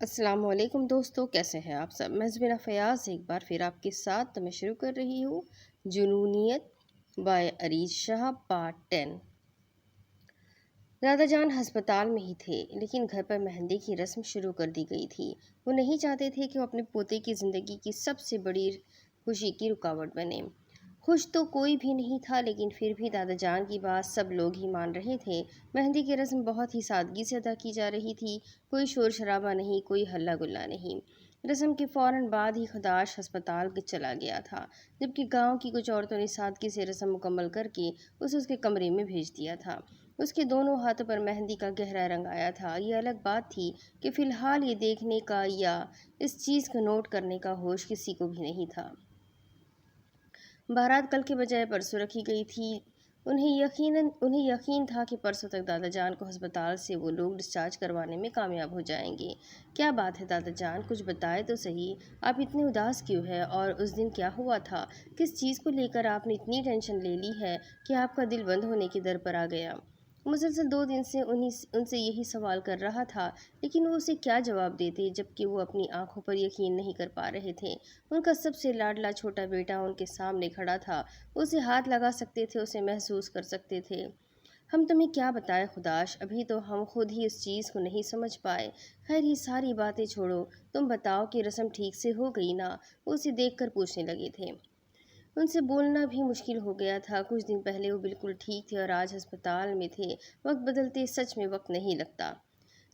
السلام علیکم دوستو، کیسے ہیں آپ سب؟ میں زبینہ فیاض ایک بار پھر آپ کے ساتھ میں شروع کر رہی ہوں جنونیت بائے عریض شاہ پارٹ 10۔ دادا جان ہسپتال میں ہی تھے، لیکن گھر پر مہندی کی رسم شروع کر دی گئی تھی۔ وہ نہیں چاہتے تھے کہ وہ اپنے پوتے کی زندگی کی سب سے بڑی خوشی کی رکاوٹ بنے۔ خوش تو کوئی بھی نہیں تھا، لیکن پھر بھی دادا جان کی بات سب لوگ ہی مان رہے تھے۔ مہندی کی رسم بہت ہی سادگی سے ادا کی جا رہی تھی، کوئی شور شرابہ نہیں، کوئی ہلہ گلا نہیں۔ رسم کے فوراً بعد ہی خداش ہسپتال چلا گیا تھا، جبکہ گاؤں کی کچھ عورتوں نے سادگی سے رسم مکمل کر کے اسے اس کے کمرے میں بھیج دیا تھا۔ اس کے دونوں ہاتھوں پر مہندی کا گہرا رنگ آیا تھا۔ یہ الگ بات تھی کہ فی الحال یہ دیکھنے کا یا اس چیز کو نوٹ کرنے کا ہوش کسی کو بھی نہیں تھا۔ بارات کل کے بجائے پرسوں رکھی گئی تھی۔ انہیں یقین تھا کہ پرسوں تک دادا جان کو ہسپتال سے وہ لوگ ڈسچارج کروانے میں کامیاب ہو جائیں گے۔ کیا بات ہے دادا جان، کچھ بتائے تو صحیح، آپ اتنے اداس کیوں ہیں؟ اور اس دن کیا ہوا تھا؟ کس چیز کو لے کر آپ نے اتنی ٹینشن لے لی ہے کہ آپ کا دل بند ہونے کی در پر آ گیا؟ مسلسل 2 دن سے ان سے یہی سوال کر رہا تھا، لیکن وہ اسے کیا جواب دیتے، جبکہ وہ اپنی آنکھوں پر یقین نہیں کر پا رہے تھے۔ ان کا سب سے لاڈلا چھوٹا بیٹا ان کے سامنے کھڑا تھا، اسے ہاتھ لگا سکتے تھے، اسے محسوس کر سکتے تھے۔ ہم تمہیں کیا بتائیں خداش، ابھی تو ہم خود ہی اس چیز کو نہیں سمجھ پائے۔ خیر یہ ساری باتیں چھوڑو، تم بتاؤ کہ رسم ٹھیک سے ہو گئی نا؟ وہ اسے دیکھ کر پوچھنے لگے تھے۔ ان سے بولنا بھی مشکل ہو گیا تھا۔ کچھ دن پہلے وہ بالکل ٹھیک تھے اور آج ہسپتال میں تھے۔ وقت بدلتے سچ میں وقت نہیں لگتا۔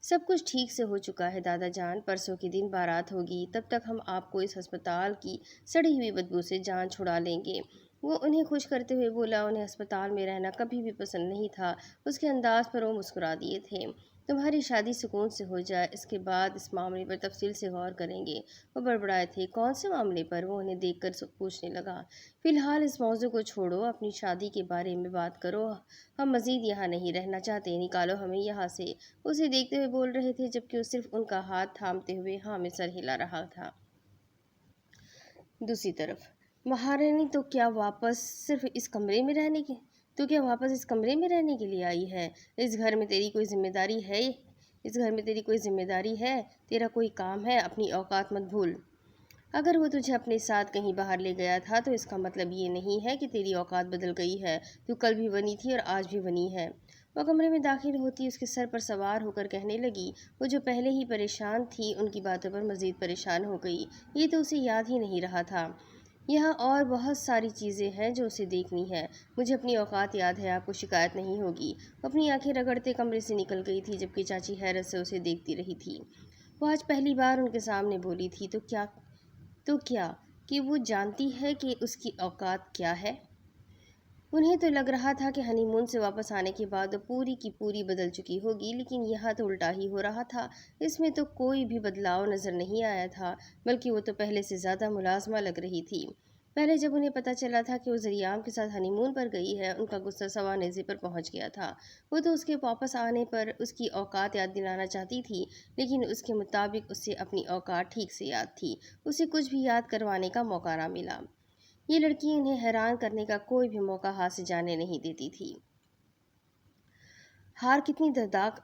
سب کچھ ٹھیک سے ہو چکا ہے دادا جان، پرسوں کے دن بارات ہوگی، تب تک ہم آپ کو اس ہسپتال کی سڑی ہوئی بدبو سے جان چھڑا لیں گے۔ وہ انہیں خوش کرتے ہوئے بولا۔ انہیں ہسپتال میں رہنا کبھی بھی پسند نہیں تھا۔ اس کے انداز پر وہ مسکرا دیے تھے۔ تمہاری شادی سکون سے ہو جائے، اس کے بعد اس معاملے پر تفصیل سے غور کریں گے۔ وہ بڑبڑائے تھے۔ کون سے معاملے پر؟ وہ انہیں دیکھ کر پوچھنے لگا۔ فی الحال اس موضوع کو چھوڑو، اپنی شادی کے بارے میں بات کرو۔ ہم مزید یہاں نہیں رہنا چاہتے، نکالو ہمیں یہاں سے۔ اسے دیکھتے ہوئے بول رہے تھے، جبکہ وہ صرف ان کا ہاتھ تھامتے ہوئے ہاں میں سر ہلا رہا تھا۔ دوسری طرف مہارانی تو کیا واپس اس کمرے میں رہنے کے لیے آئی ہے؟ اس گھر میں تیری کوئی ذمہ داری ہے؟ تیرا کوئی کام ہے؟ اپنی اوقات مت بھول۔ اگر وہ تجھے اپنے ساتھ کہیں باہر لے گیا تھا تو اس کا مطلب یہ نہیں ہے کہ تیری اوقات بدل گئی ہے۔ تو کل بھی بنی تھی اور آج بھی بنی ہے۔ وہ کمرے میں داخل ہوتی اس کے سر پر سوار ہو کر کہنے لگی۔ وہ جو پہلے ہی پریشان تھی، ان کی باتوں پر مزید پریشان ہو گئی۔ یہ تو اسے یاد ہی نہیں رہا تھا۔ یہاں اور بہت ساری چیزیں ہیں جو اسے دیکھنی ہے۔ مجھے اپنی اوقات یاد ہے، آپ کو شکایت نہیں ہوگی۔ وہ اپنی آنکھیں رگڑتے کمرے سے نکل گئی تھی، جبکہ چاچی حیرت سے اسے دیکھتی رہی تھی۔ وہ آج پہلی بار ان کے سامنے بولی تھی۔ تو کیا کہ وہ جانتی ہے کہ اس کی اوقات کیا ہے؟ انہیں تو لگ رہا تھا کہ ہنی مون سے واپس آنے کے بعد وہ پوری کی پوری بدل چکی ہوگی، لیکن یہاں تو الٹا ہی ہو رہا تھا۔ اس میں تو کوئی بھی بدلاؤ نظر نہیں آیا تھا، بلکہ وہ تو پہلے سے زیادہ ملازمہ لگ رہی تھی۔ پہلے جب انہیں پتہ چلا تھا کہ وہ ذریعام کے ساتھ ہنی مون پر گئی ہے، ان کا غصہ سوا نیزے پر پہنچ گیا تھا۔ وہ تو اس کے واپس آنے پر اس کی اوقات یاد دلانا چاہتی تھی، لیکن اس کے مطابق اسے اپنی اوقات ٹھیک سے یاد تھی۔ اسے کچھ بھی یاد کروانے کا موقع نہ ملا۔ یہ لڑکی انہیں حیران کرنے کا کوئی بھی موقع ہاتھ سے جانے نہیں دیتی تھی۔ ہار کتنی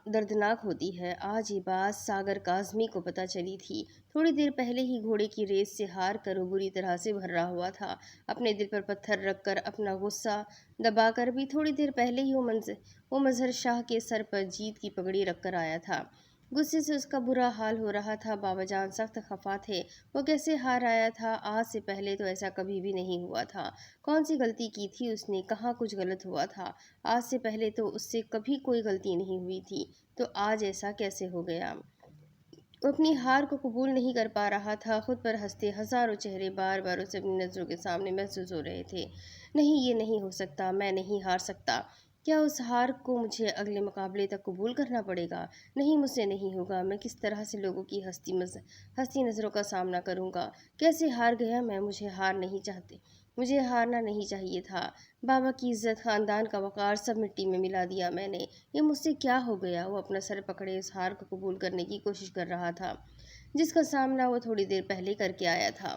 دردناک ہوتی ہے، آج یہ بات ساگر کاظمی کو پتہ چلی تھی۔ تھوڑی دیر پہلے ہی گھوڑے کی ریس سے ہار کر وہ بری طرح سے بھر رہا ہوا تھا۔ اپنے دل پر پتھر رکھ کر، اپنا غصہ دبا کر بھی تھوڑی دیر پہلے ہی وہ مظہر شاہ کے سر پر جیت کی پگڑی رکھ کر آیا تھا۔ غصے سے اس کا برا حال ہو رہا تھا۔ بابا جان سخت خفا تھے۔ وہ کیسے ہار آیا تھا؟ آج سے پہلے تو ایسا کبھی بھی نہیں ہوا تھا۔ کون سی غلطی کی تھی اس نے؟ کہاں کچھ غلط ہوا تھا؟ آج سے پہلے تو اس سے کبھی کوئی غلطی نہیں ہوئی تھی، تو آج ایسا کیسے ہو گیا؟ وہ اپنی ہار کو قبول نہیں کر پا رہا تھا۔ خود پر ہنستے ہزاروں چہرے بار بار اسے اپنی نظروں کے سامنے محسوس ہو رہے تھے۔ نہیں، یہ نہیں ہو سکتا، میں نہیں ہار سکتا۔ کیا اس ہار کو مجھے اگلے مقابلے تک قبول کرنا پڑے گا؟ نہیں، مجھ سے نہیں ہوگا۔ میں کس طرح سے لوگوں کی ہنستی نظروں کا سامنا کروں گا؟ کیسے ہار گیا میں؟ مجھے ہارنا نہیں چاہیے تھا۔ بابا کی عزت، خاندان کا وقار سب مٹی میں ملا دیا میں نے۔ یہ مجھ سے کیا ہو گیا؟ وہ اپنا سر پکڑے اس ہار کو قبول کرنے کی کوشش کر رہا تھا، جس کا سامنا وہ تھوڑی دیر پہلے کر کے آیا تھا۔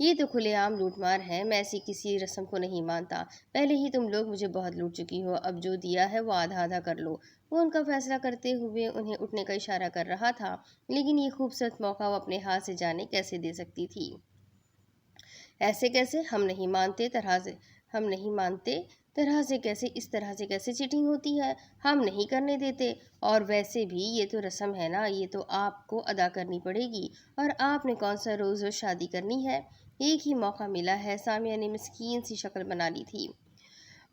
یہ تو کھلے عام لوٹ مار ہے، میں ایسی کسی رسم کو نہیں مانتا۔ پہلے ہی تم لوگ مجھے بہت لوٹ چکی ہو، اب جو دیا ہے وہ آدھا آدھا کر لو۔ وہ ان کا فیصلہ کرتے ہوئے انہیں اٹھنے کا اشارہ کر رہا تھا، لیکن یہ خوبصورت موقع وہ اپنے ہاتھ سے جانے کیسے دے سکتی تھی۔ ایسے کیسے؟ ہم نہیں مانتے طرح سے کیسے، اس طرح سے کیسے چیٹنگ ہوتی ہے؟ ہم نہیں کرنے دیتے، اور ویسے بھی یہ تو رسم ہے نا، یہ تو آپ کو ادا کرنی پڑے گی، اور آپ نے کون سا روز شادی کرنی ہے؟ ایک ہی موقع ملا ہے، سامیہ نے مسکین سی شکل بنا لی تھی۔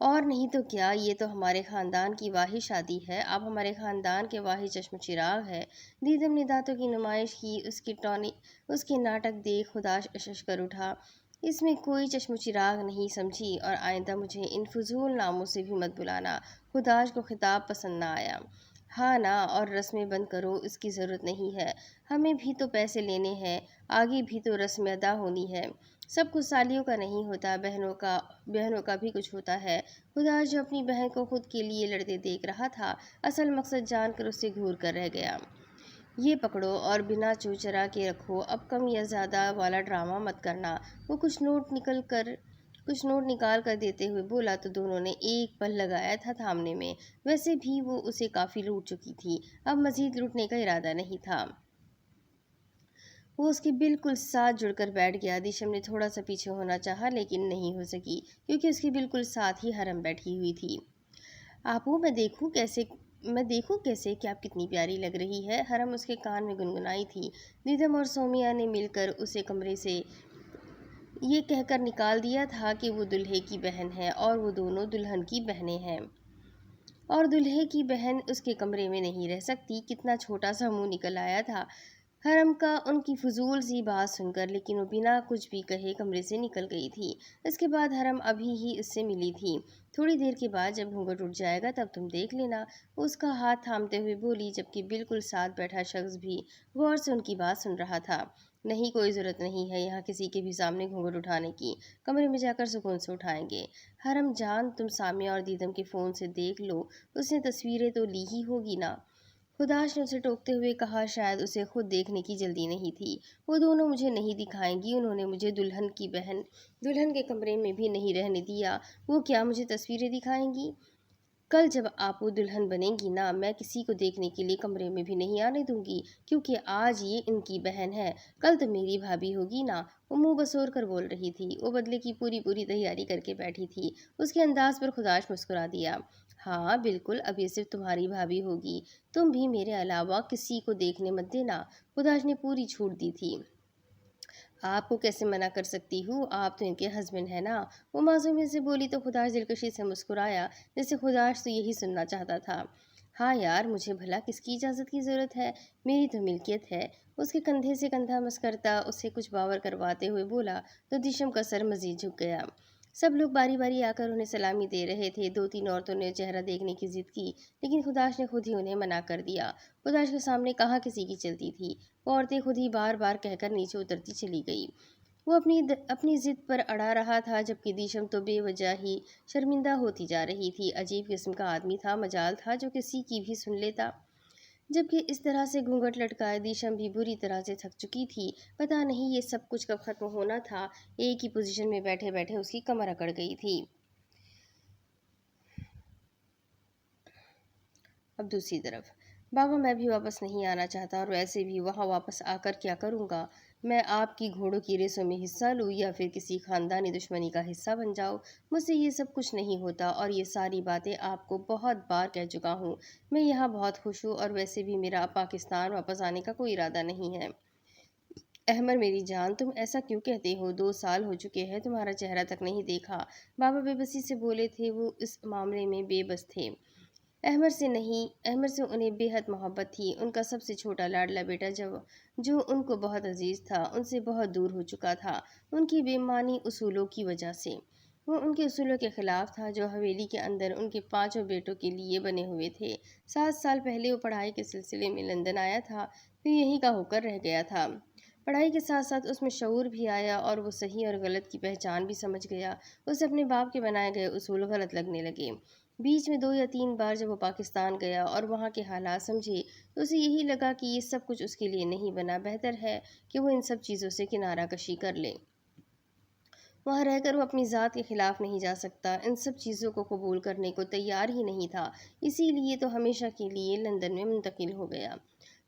اور نہیں تو کیا، یہ تو ہمارے خاندان کی واحد شادی ہے، آپ ہمارے خاندان کے واحد چشم چراغ ہے۔ دیدم نے دانتوں کی نمائش کی، اس کے ناٹک دیکھ خداش اشش کر اٹھا۔ اس میں کوئی چشم و چراغ نہیں سمجھی، اور آئندہ مجھے ان فضول ناموں سے بھی مت بلانا۔ خداش کو خطاب پسند نہ آیا۔ ہاں نا، اور رسمیں بند کرو، اس کی ضرورت نہیں ہے، ہمیں بھی تو پیسے لینے ہیں، آگے بھی تو رسم ادا ہونی ہے۔ سب کچھ سالیوں کا نہیں ہوتا، بہنوں کا بھی کچھ ہوتا ہے۔ خداش جو اپنی بہن کو خود کے لیے لڑتے دیکھ رہا تھا، اصل مقصد جان کر اس سے گھور کر رہ گیا۔ یہ پکڑو اور بنا چوچرا کے رکھو، اب کم یا زیادہ والا ڈرامہ مت کرنا۔ وہ کچھ نوٹ نکال کر دیتے ہوئے بولا تو دونوں نے ایک پل لگایا تھا تھامنے میں۔ ویسے بھی وہ اسے کافی لوٹ چکی تھی، اب مزید لوٹنے کا ارادہ نہیں تھا۔ وہ اس کے بالکل ساتھ جڑ کر بیٹھ گیا۔ دیشم نے تھوڑا سا پیچھے ہونا چاہا، لیکن نہیں ہو سکی، کیونکہ اس کے بالکل ساتھ ہی حرم بیٹھی ہوئی تھی۔ آپو، میں دیکھوں کیسے کہ آپ کتنی پیاری لگ رہی ہے، حرم اس کے کان میں گنگنائی تھی۔ دیدم اور سومیا نے مل کر اسے کمرے سے یہ کہہ کر نکال دیا تھا کہ وہ دلہے کی بہن ہے، اور وہ دونوں دلہن کی بہنیں ہیں، اور دلہے کی بہن اس کے کمرے میں نہیں رہ سکتی۔ کتنا چھوٹا سا منہ نکل آیا تھا حرم کا ان کی فضول سی بات سن کر، لیکن وہ بنا کچھ بھی کہے کمرے سے نکل گئی تھی۔ اس کے بعد حرم ابھی ہی اس سے ملی تھی۔ تھوڑی دیر کے بعد جب گھونگھٹ اٹھ جائے گا تب تم دیکھ لینا، اس کا ہاتھ تھامتے ہوئے بولی، جبکہ بالکل ساتھ بیٹھا شخص بھی غور سے ان کی بات سن رہا تھا۔ نہیں، کوئی ضرورت نہیں ہے یہاں کسی کے بھی سامنے گھونگھٹ اٹھانے کی، کمرے میں جا کر سکون سے اٹھائیں گے۔ حرم جان، تم سامیہ اور دیدم کے فون سے دیکھ لو، اس نے تصویریں تو لی ہی ہوگی نا؟ خداش نے اسے ٹوکتے ہوئے کہا، شاید اسے خود دیکھنے کی جلدی نہیں تھی۔ وہ دونوں مجھے نہیں دکھائیں گی، انہوں نے مجھے دلہن کے کمرے میں بھی نہیں رہنے دیا، وہ کیا مجھے تصویریں دکھائیں گی؟ کل جب آپو دلہن بنے گی نا، میں کسی کو دیکھنے کے لیے کمرے میں بھی نہیں آنے دوں گی، کیونکہ آج یہ ان کی بہن ہے، کل تو میری بھابھی ہوگی نا۔ وہ منہ بسور کر بول رہی تھی، وہ بدلے کی پوری تیاری کر کے بیٹھی تھی۔ اس کے انداز پر خداش مسکرا دیا۔ ہاں بالکل، اب یہ صرف تمہاری بھابھی ہوگی، تم بھی میرے علاوہ کسی کو دیکھنے مت دینا۔ خداش نے پوری چھوٹ دی تھی۔ آپ کو کیسے منع کر سکتی ہوں، آپ تو ان کے ہسبینڈ ہیں نا، وہ معصومیت سے بولی تو خداش دلکشی سے مسکرایا، جیسے خداش تو یہی سننا چاہتا تھا۔ ہاں یار، مجھے بھلا کس کی اجازت کی ضرورت ہے، میری تو ملکیت ہے۔ اس کے کندھے سے کندھا مس کرتا اسے کچھ باور کرواتے ہوئے بولا تو دیشم کا سر مزید جھک گیا۔ سب لوگ باری باری آ کر انہیں سلامی دے رہے تھے۔ 2-3 عورتوں نے چہرہ دیکھنے کی ضد کی، لیکن خداش نے خود ہی انہیں منع کر دیا۔ خداش کے سامنے کہاں کسی کی چلتی تھی، وہ عورتیں خود ہی بار بار کہہ کر نیچے اترتی چلی گئی۔ وہ اپنی ضد پر اڑا رہا تھا، جبکہ دیشم تو بے وجہ ہی شرمندہ ہوتی جا رہی تھی۔ عجیب قسم کا آدمی تھا، مجال تھا جو کسی کی بھی سن لیتا۔ جبکہ اس طرح سے گھونگھٹ لٹکائے دیشم بھی بری طرح سے تھک چکی تھی۔ پتہ نہیں یہ سب کچھ کب ختم ہونا تھا، ایک ہی پوزیشن میں بیٹھے بیٹھے اس کی کمر اکڑ گئی تھی۔ اب دوسری طرف بابا، میں بھی واپس نہیں آنا چاہتا، اور ویسے بھی وہاں واپس آ کر کیا کروں گا؟ میں آپ کی گھوڑوں کی ریسوں میں حصہ لوں یا پھر کسی خاندانی دشمنی کا حصہ بن جاؤں؟ مجھ سے یہ سب کچھ نہیں ہوتا، اور یہ ساری باتیں آپ کو بہت بار کہہ چکا ہوں۔ میں یہاں بہت خوش ہوں، اور ویسے بھی میرا اب پاکستان واپس آنے کا کوئی ارادہ نہیں ہے۔ احمر میری جان، تم ایسا کیوں کہتے ہو؟ 2 سال ہو چکے ہیں، تمہارا چہرہ تک نہیں دیکھا۔ بابا بے بسی سے بولے تھے، وہ اس معاملے میں بے بس تھے۔ احمر سے انہیں بے حد محبت تھی۔ ان کا سب سے چھوٹا لاڈلا بیٹا جو ان کو بہت عزیز تھا، ان سے بہت دور ہو چکا تھا، ان کی بے معنی اصولوں کی وجہ سے۔ وہ ان کے اصولوں کے خلاف تھا جو حویلی کے اندر ان کے 5 بیٹوں کے لیے بنے ہوئے تھے۔ 7 سال پہلے وہ پڑھائی کے سلسلے میں لندن آیا تھا، پھر یہیں کا ہو کر رہ گیا تھا۔ پڑھائی کے ساتھ ساتھ اس میں شعور بھی آیا، اور وہ صحیح اور غلط کی پہچان بھی سمجھ گیا۔ اسے اپنے باپ کے بنائے گئے اصول غلط لگنے لگے۔ بیچ میں 2 یا 3 بار جب وہ پاکستان گیا اور وہاں کے حالات سمجھے تو اسے یہی لگا کہ یہ سب کچھ اس کے لیے نہیں بنا، بہتر ہے کہ وہ ان سب چیزوں سے کنارہ کشی کر لے۔ وہاں رہ کر وہ اپنی ذات کے خلاف نہیں جا سکتا، ان سب چیزوں کو قبول کرنے کو تیار ہی نہیں تھا، اسی لیے تو ہمیشہ کے لیے لندن میں منتقل ہو گیا۔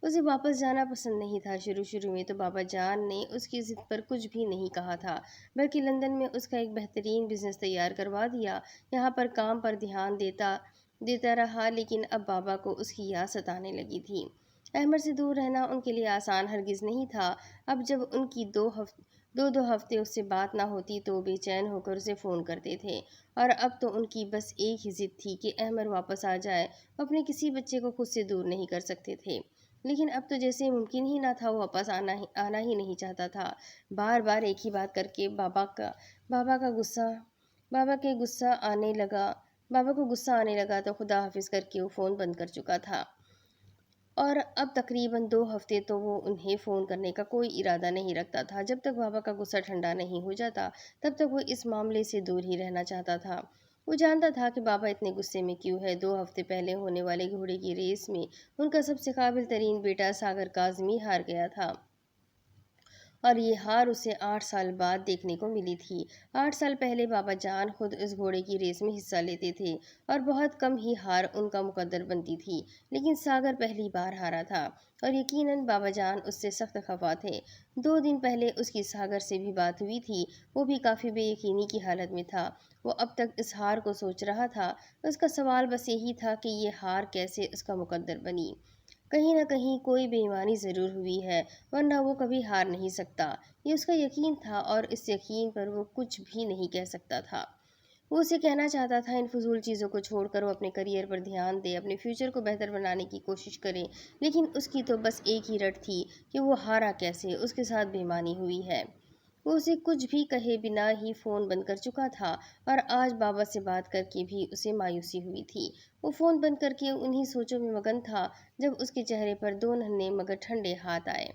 اسے واپس جانا پسند نہیں تھا۔ شروع میں تو بابا جان نے اس کی ضد پر کچھ بھی نہیں کہا تھا، بلکہ لندن میں اس کا ایک بہترین بزنس تیار کروا دیا، یہاں پر کام پر دھیان دیتا رہا۔ لیکن اب بابا کو اس کی یاد ستانے لگی تھی۔ احمد سے دور رہنا ان کے لیے آسان ہرگز نہیں تھا۔ اب جب ان کی دو ہفتے اس سے بات نہ ہوتی تو بے چین ہو کر اسے فون کرتے تھے، اور اب تو ان کی بس ایک ہی ضد تھی کہ احمد واپس آ جائے۔ وہ اپنے کسی بچے کو خود سے دور نہیں کر سکتے تھے، لیکن اب تو جیسے ممکن ہی نہ تھا، وہ واپس آنا ہی نہیں چاہتا تھا۔ بار بار ایک ہی بات کر کے بابا کو غصہ آنے لگا تو خدا حافظ کر کے وہ فون بند کر چکا تھا، اور اب تقریباً 2 ہفتے تو وہ انہیں فون کرنے کا کوئی ارادہ نہیں رکھتا تھا۔ جب تک بابا کا غصہ ٹھنڈا نہیں ہو جاتا تب تک وہ اس معاملے سے دور ہی رہنا چاہتا تھا۔ وہ جانتا تھا کہ بابا اتنے غصے میں کیوں ہے۔ 2 ہفتے پہلے ہونے والے گھوڑے کی ریس میں ان کا سب سے قابل ترین بیٹا ساگر کاظمی ہار گیا تھا، اور یہ ہار اسے 8 سال بعد دیکھنے کو ملی تھی۔ 8 سال پہلے بابا جان خود اس گھوڑے کی ریس میں حصہ لیتے تھے، اور بہت کم ہی ہار ان کا مقدر بنتی تھی، لیکن ساگر پہلی بار ہارا تھا، اور یقیناً بابا جان اس سے سخت خفا تھے۔ 2 دن پہلے اس کی ساگر سے بھی بات ہوئی تھی، وہ بھی کافی بے یقینی کی حالت میں تھا۔ وہ اب تک اس ہار کو سوچ رہا تھا، اس کا سوال بس یہی تھا کہ یہ ہار کیسے اس کا مقدر بنی۔ کہیں نہ کہیں کوئی بے ایمانی ضرور ہوئی ہے، ورنہ وہ کبھی ہار نہیں سکتا، یہ اس کا یقین تھا، اور اس یقین پر وہ کچھ بھی نہیں کہہ سکتا تھا۔ وہ اسے کہنا چاہتا تھا ان فضول چیزوں کو چھوڑ کر وہ اپنے کیریئر پر دھیان دے، اپنے فیوچر کو بہتر بنانے کی کوشش کرے، لیکن اس کی تو بس ایک ہی رٹ تھی کہ وہ ہارا کیسے، اس کے ساتھ بے ایمانی ہوئی ہے۔ وہ اسے کچھ بھی کہے بنا ہی فون بند کر چکا تھا، اور آج بابا سے بات کر کے بھی اسے مایوسی ہوئی تھی۔ وہ فون بند کر کے انہی سوچوں میں مگن تھا جب اس کے چہرے پر 2 ننھے مگر ٹھنڈے ہاتھ آئے۔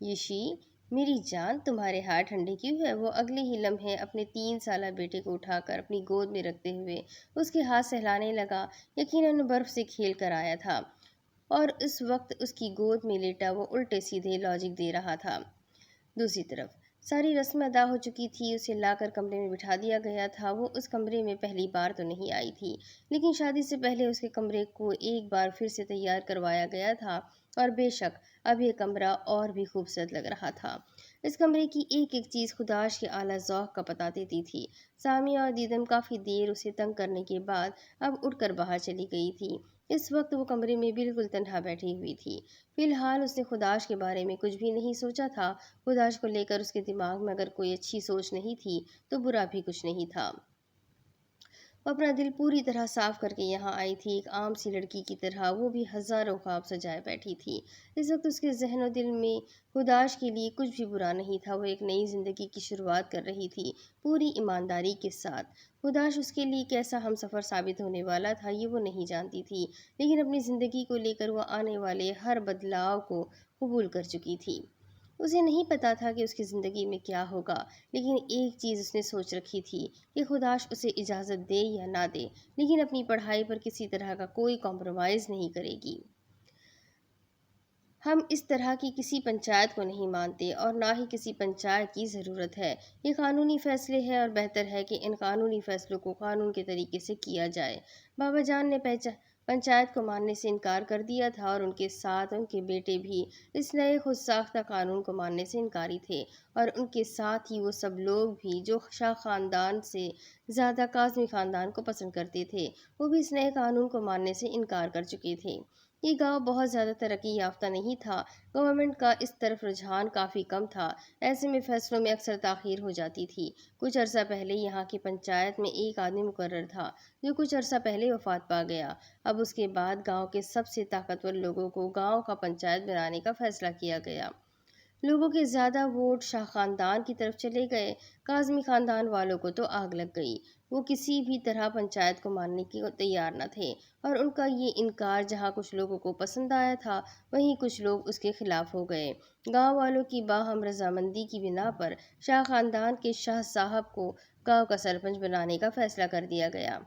یشی، میری جان، تمہارے ہاتھ ٹھنڈے کیوں ہے؟ وہ اگلے ہی لمحے اپنے 3 سالہ بیٹے کو اٹھا کر اپنی گود میں رکھتے ہوئے اس کے ہاتھ سہلانے لگا۔ یقیناً برف سے کھیل کر آیا تھا، اور اس وقت اس کی گود میں لیٹا وہ الٹے سیدھے لاجک دے رہا تھا۔ دوسری طرف ساری رسم ادا ہو چکی تھی، اسے لا کر کمرے میں بٹھا دیا گیا تھا۔ وہ اس کمرے میں پہلی بار تو نہیں آئی تھی، لیکن شادی سے پہلے اس کے کمرے کو ایک بار پھر سے تیار کروایا گیا تھا، اور بے شک اب یہ کمرہ اور بھی خوبصورت لگ رہا تھا۔ اس کمرے کی ایک ایک چیز خداش کے اعلیٰ ذوق کا پتہ دیتی تھی۔ سامیہ اور دیدم کافی دیر اسے تنگ کرنے کے بعد اب اٹھ کر باہر چلی گئی تھی۔ اس وقت وہ کمرے میں بالکل تنہا بیٹھی ہوئی تھی۔ فی الحال اس نے خداش کے بارے میں کچھ بھی نہیں سوچا تھا۔ خداش کو لے کر اس کے دماغ میں اگر کوئی اچھی سوچ نہیں تھی تو برا بھی کچھ نہیں تھا۔ وہ اپنا دل پوری طرح صاف کر کے یہاں آئی تھی، ایک عام سی لڑکی کی طرح، وہ بھی ہزاروں خواب سجائے بیٹھی تھی۔ اس وقت اس کے ذہن و دل میں خداش کے لیے کچھ بھی برا نہیں تھا۔ وہ ایک نئی زندگی کی شروعات کر رہی تھی، پوری ایمانداری کے ساتھ۔ خداش اس کے لیے کیسا ہمسفر ثابت ہونے والا تھا یہ وہ نہیں جانتی تھی، لیکن اپنی زندگی کو لے کر وہ آنے والے ہر بدلاؤ کو قبول کر چکی تھی۔ اسے نہیں پتا تھا کہ اس کی زندگی میں کیا ہوگا، لیکن ایک چیز اس نے سوچ رکھی تھی کہ خداش اسے اجازت دے یا نہ دے، لیکن اپنی پڑھائی پر کسی طرح کا کوئی کمپرومائز نہیں کرے گی۔ ہم اس طرح کی کسی پنچایت کو نہیں مانتے، اور نہ ہی کسی پنچایت کی ضرورت ہے۔ یہ قانونی فیصلے ہیں، اور بہتر ہے کہ ان قانونی فیصلوں کو قانون کے طریقے سے کیا جائے۔ بابا جان نے پنچایت کو ماننے سے انکار کر دیا تھا، اور ان کے ساتھ ان کے بیٹے بھی اس نئے خود ساختہ قانون کو ماننے سے انکاری تھے، اور ان کے ساتھ ہی وہ سب لوگ بھی جو شاہ خاندان سے زیادہ کاظمی خاندان کو پسند کرتے تھے، وہ بھی اس نئے قانون کو ماننے سے انکار کر چکے تھے۔ یہ گاؤں بہت زیادہ ترقی یافتہ نہیں تھا، گورنمنٹ کا اس طرف رجحان کافی کم تھا، ایسے میں فیصلوں میں اکثر تاخیر ہو جاتی تھی۔ کچھ عرصہ پہلے یہاں کی پنچایت میں ایک آدمی مقرر تھا جو کچھ عرصہ پہلے وفات پا گیا۔ اب اس کے بعد گاؤں کے سب سے طاقتور لوگوں کو گاؤں کا پنچایت بنانے کا فیصلہ کیا گیا۔ لوگوں کے زیادہ ووٹ شاہ خاندان کی طرف چلے گئے، کاظمی خاندان والوں کو تو آگ لگ گئی۔ وہ کسی بھی طرح پنچایت کو ماننے کے تیار نہ تھے، اور ان کا یہ انکار جہاں کچھ لوگوں کو پسند آیا تھا، وہیں کچھ لوگ اس کے خلاف ہو گئے۔ گاؤں والوں کی باہم رضامندی کی بنا پر شاہ خاندان کے شاہ صاحب کو گاؤں کا سرپنچ بنانے کا فیصلہ کر دیا گیا،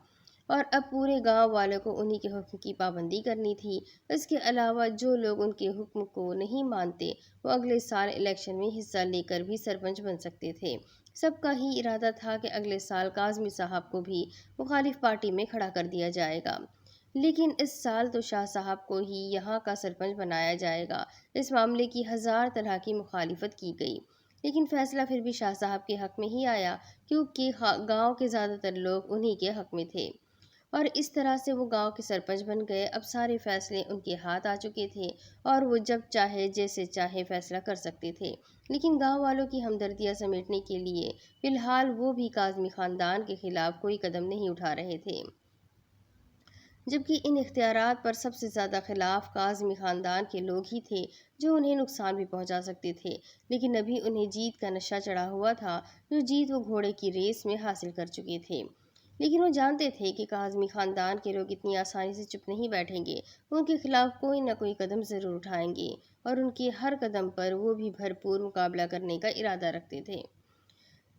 اور اب پورے گاؤں والوں کو انہی کے حکم کی پابندی کرنی تھی۔ اس کے علاوہ جو لوگ ان کے حکم کو نہیں مانتے وہ اگلے سال الیکشن میں حصہ لے کر بھی سرپنچ بن سکتے تھے۔ سب کا ہی ارادہ تھا کہ اگلے سال کاظمی صاحب کو بھی مخالف پارٹی میں کھڑا کر دیا جائے گا، لیکن اس سال تو شاہ صاحب کو ہی یہاں کا سرپنچ بنایا جائے گا۔ اس معاملے کی ہزار طرح کی مخالفت کی گئی، لیکن فیصلہ پھر بھی شاہ صاحب کے حق میں ہی آیا، کیونکہ گاؤں کے زیادہ تر لوگ انہی کے حق میں تھے، اور اس طرح سے وہ گاؤں کے سرپنچ بن گئے۔ اب سارے فیصلے ان کے ہاتھ آ چکے تھے اور وہ جب چاہے جیسے چاہے فیصلہ کر سکتے تھے، لیکن گاؤں والوں کی ہمدردیاں سمیٹنے کے لیے فی الحال وہ بھی کاظمی خاندان کے خلاف کوئی قدم نہیں اٹھا رہے تھے، جبکہ ان اختیارات پر سب سے زیادہ خلاف کاظمی خاندان کے لوگ ہی تھے، جو انہیں نقصان بھی پہنچا سکتے تھے، لیکن ابھی انہیں جیت کا نشہ چڑھا ہوا تھا، جو جیت وہ گھوڑے کی ریس میں حاصل کر چکے تھے۔ لیکن وہ جانتے تھے کہ کاظمی خاندان کے لوگ اتنی آسانی سے چپ نہیں بیٹھیں گے، ان کے خلاف کوئی نہ کوئی قدم ضرور اٹھائیں گے، اور ان کے ہر قدم پر وہ بھی بھرپور مقابلہ کرنے کا ارادہ رکھتے تھے۔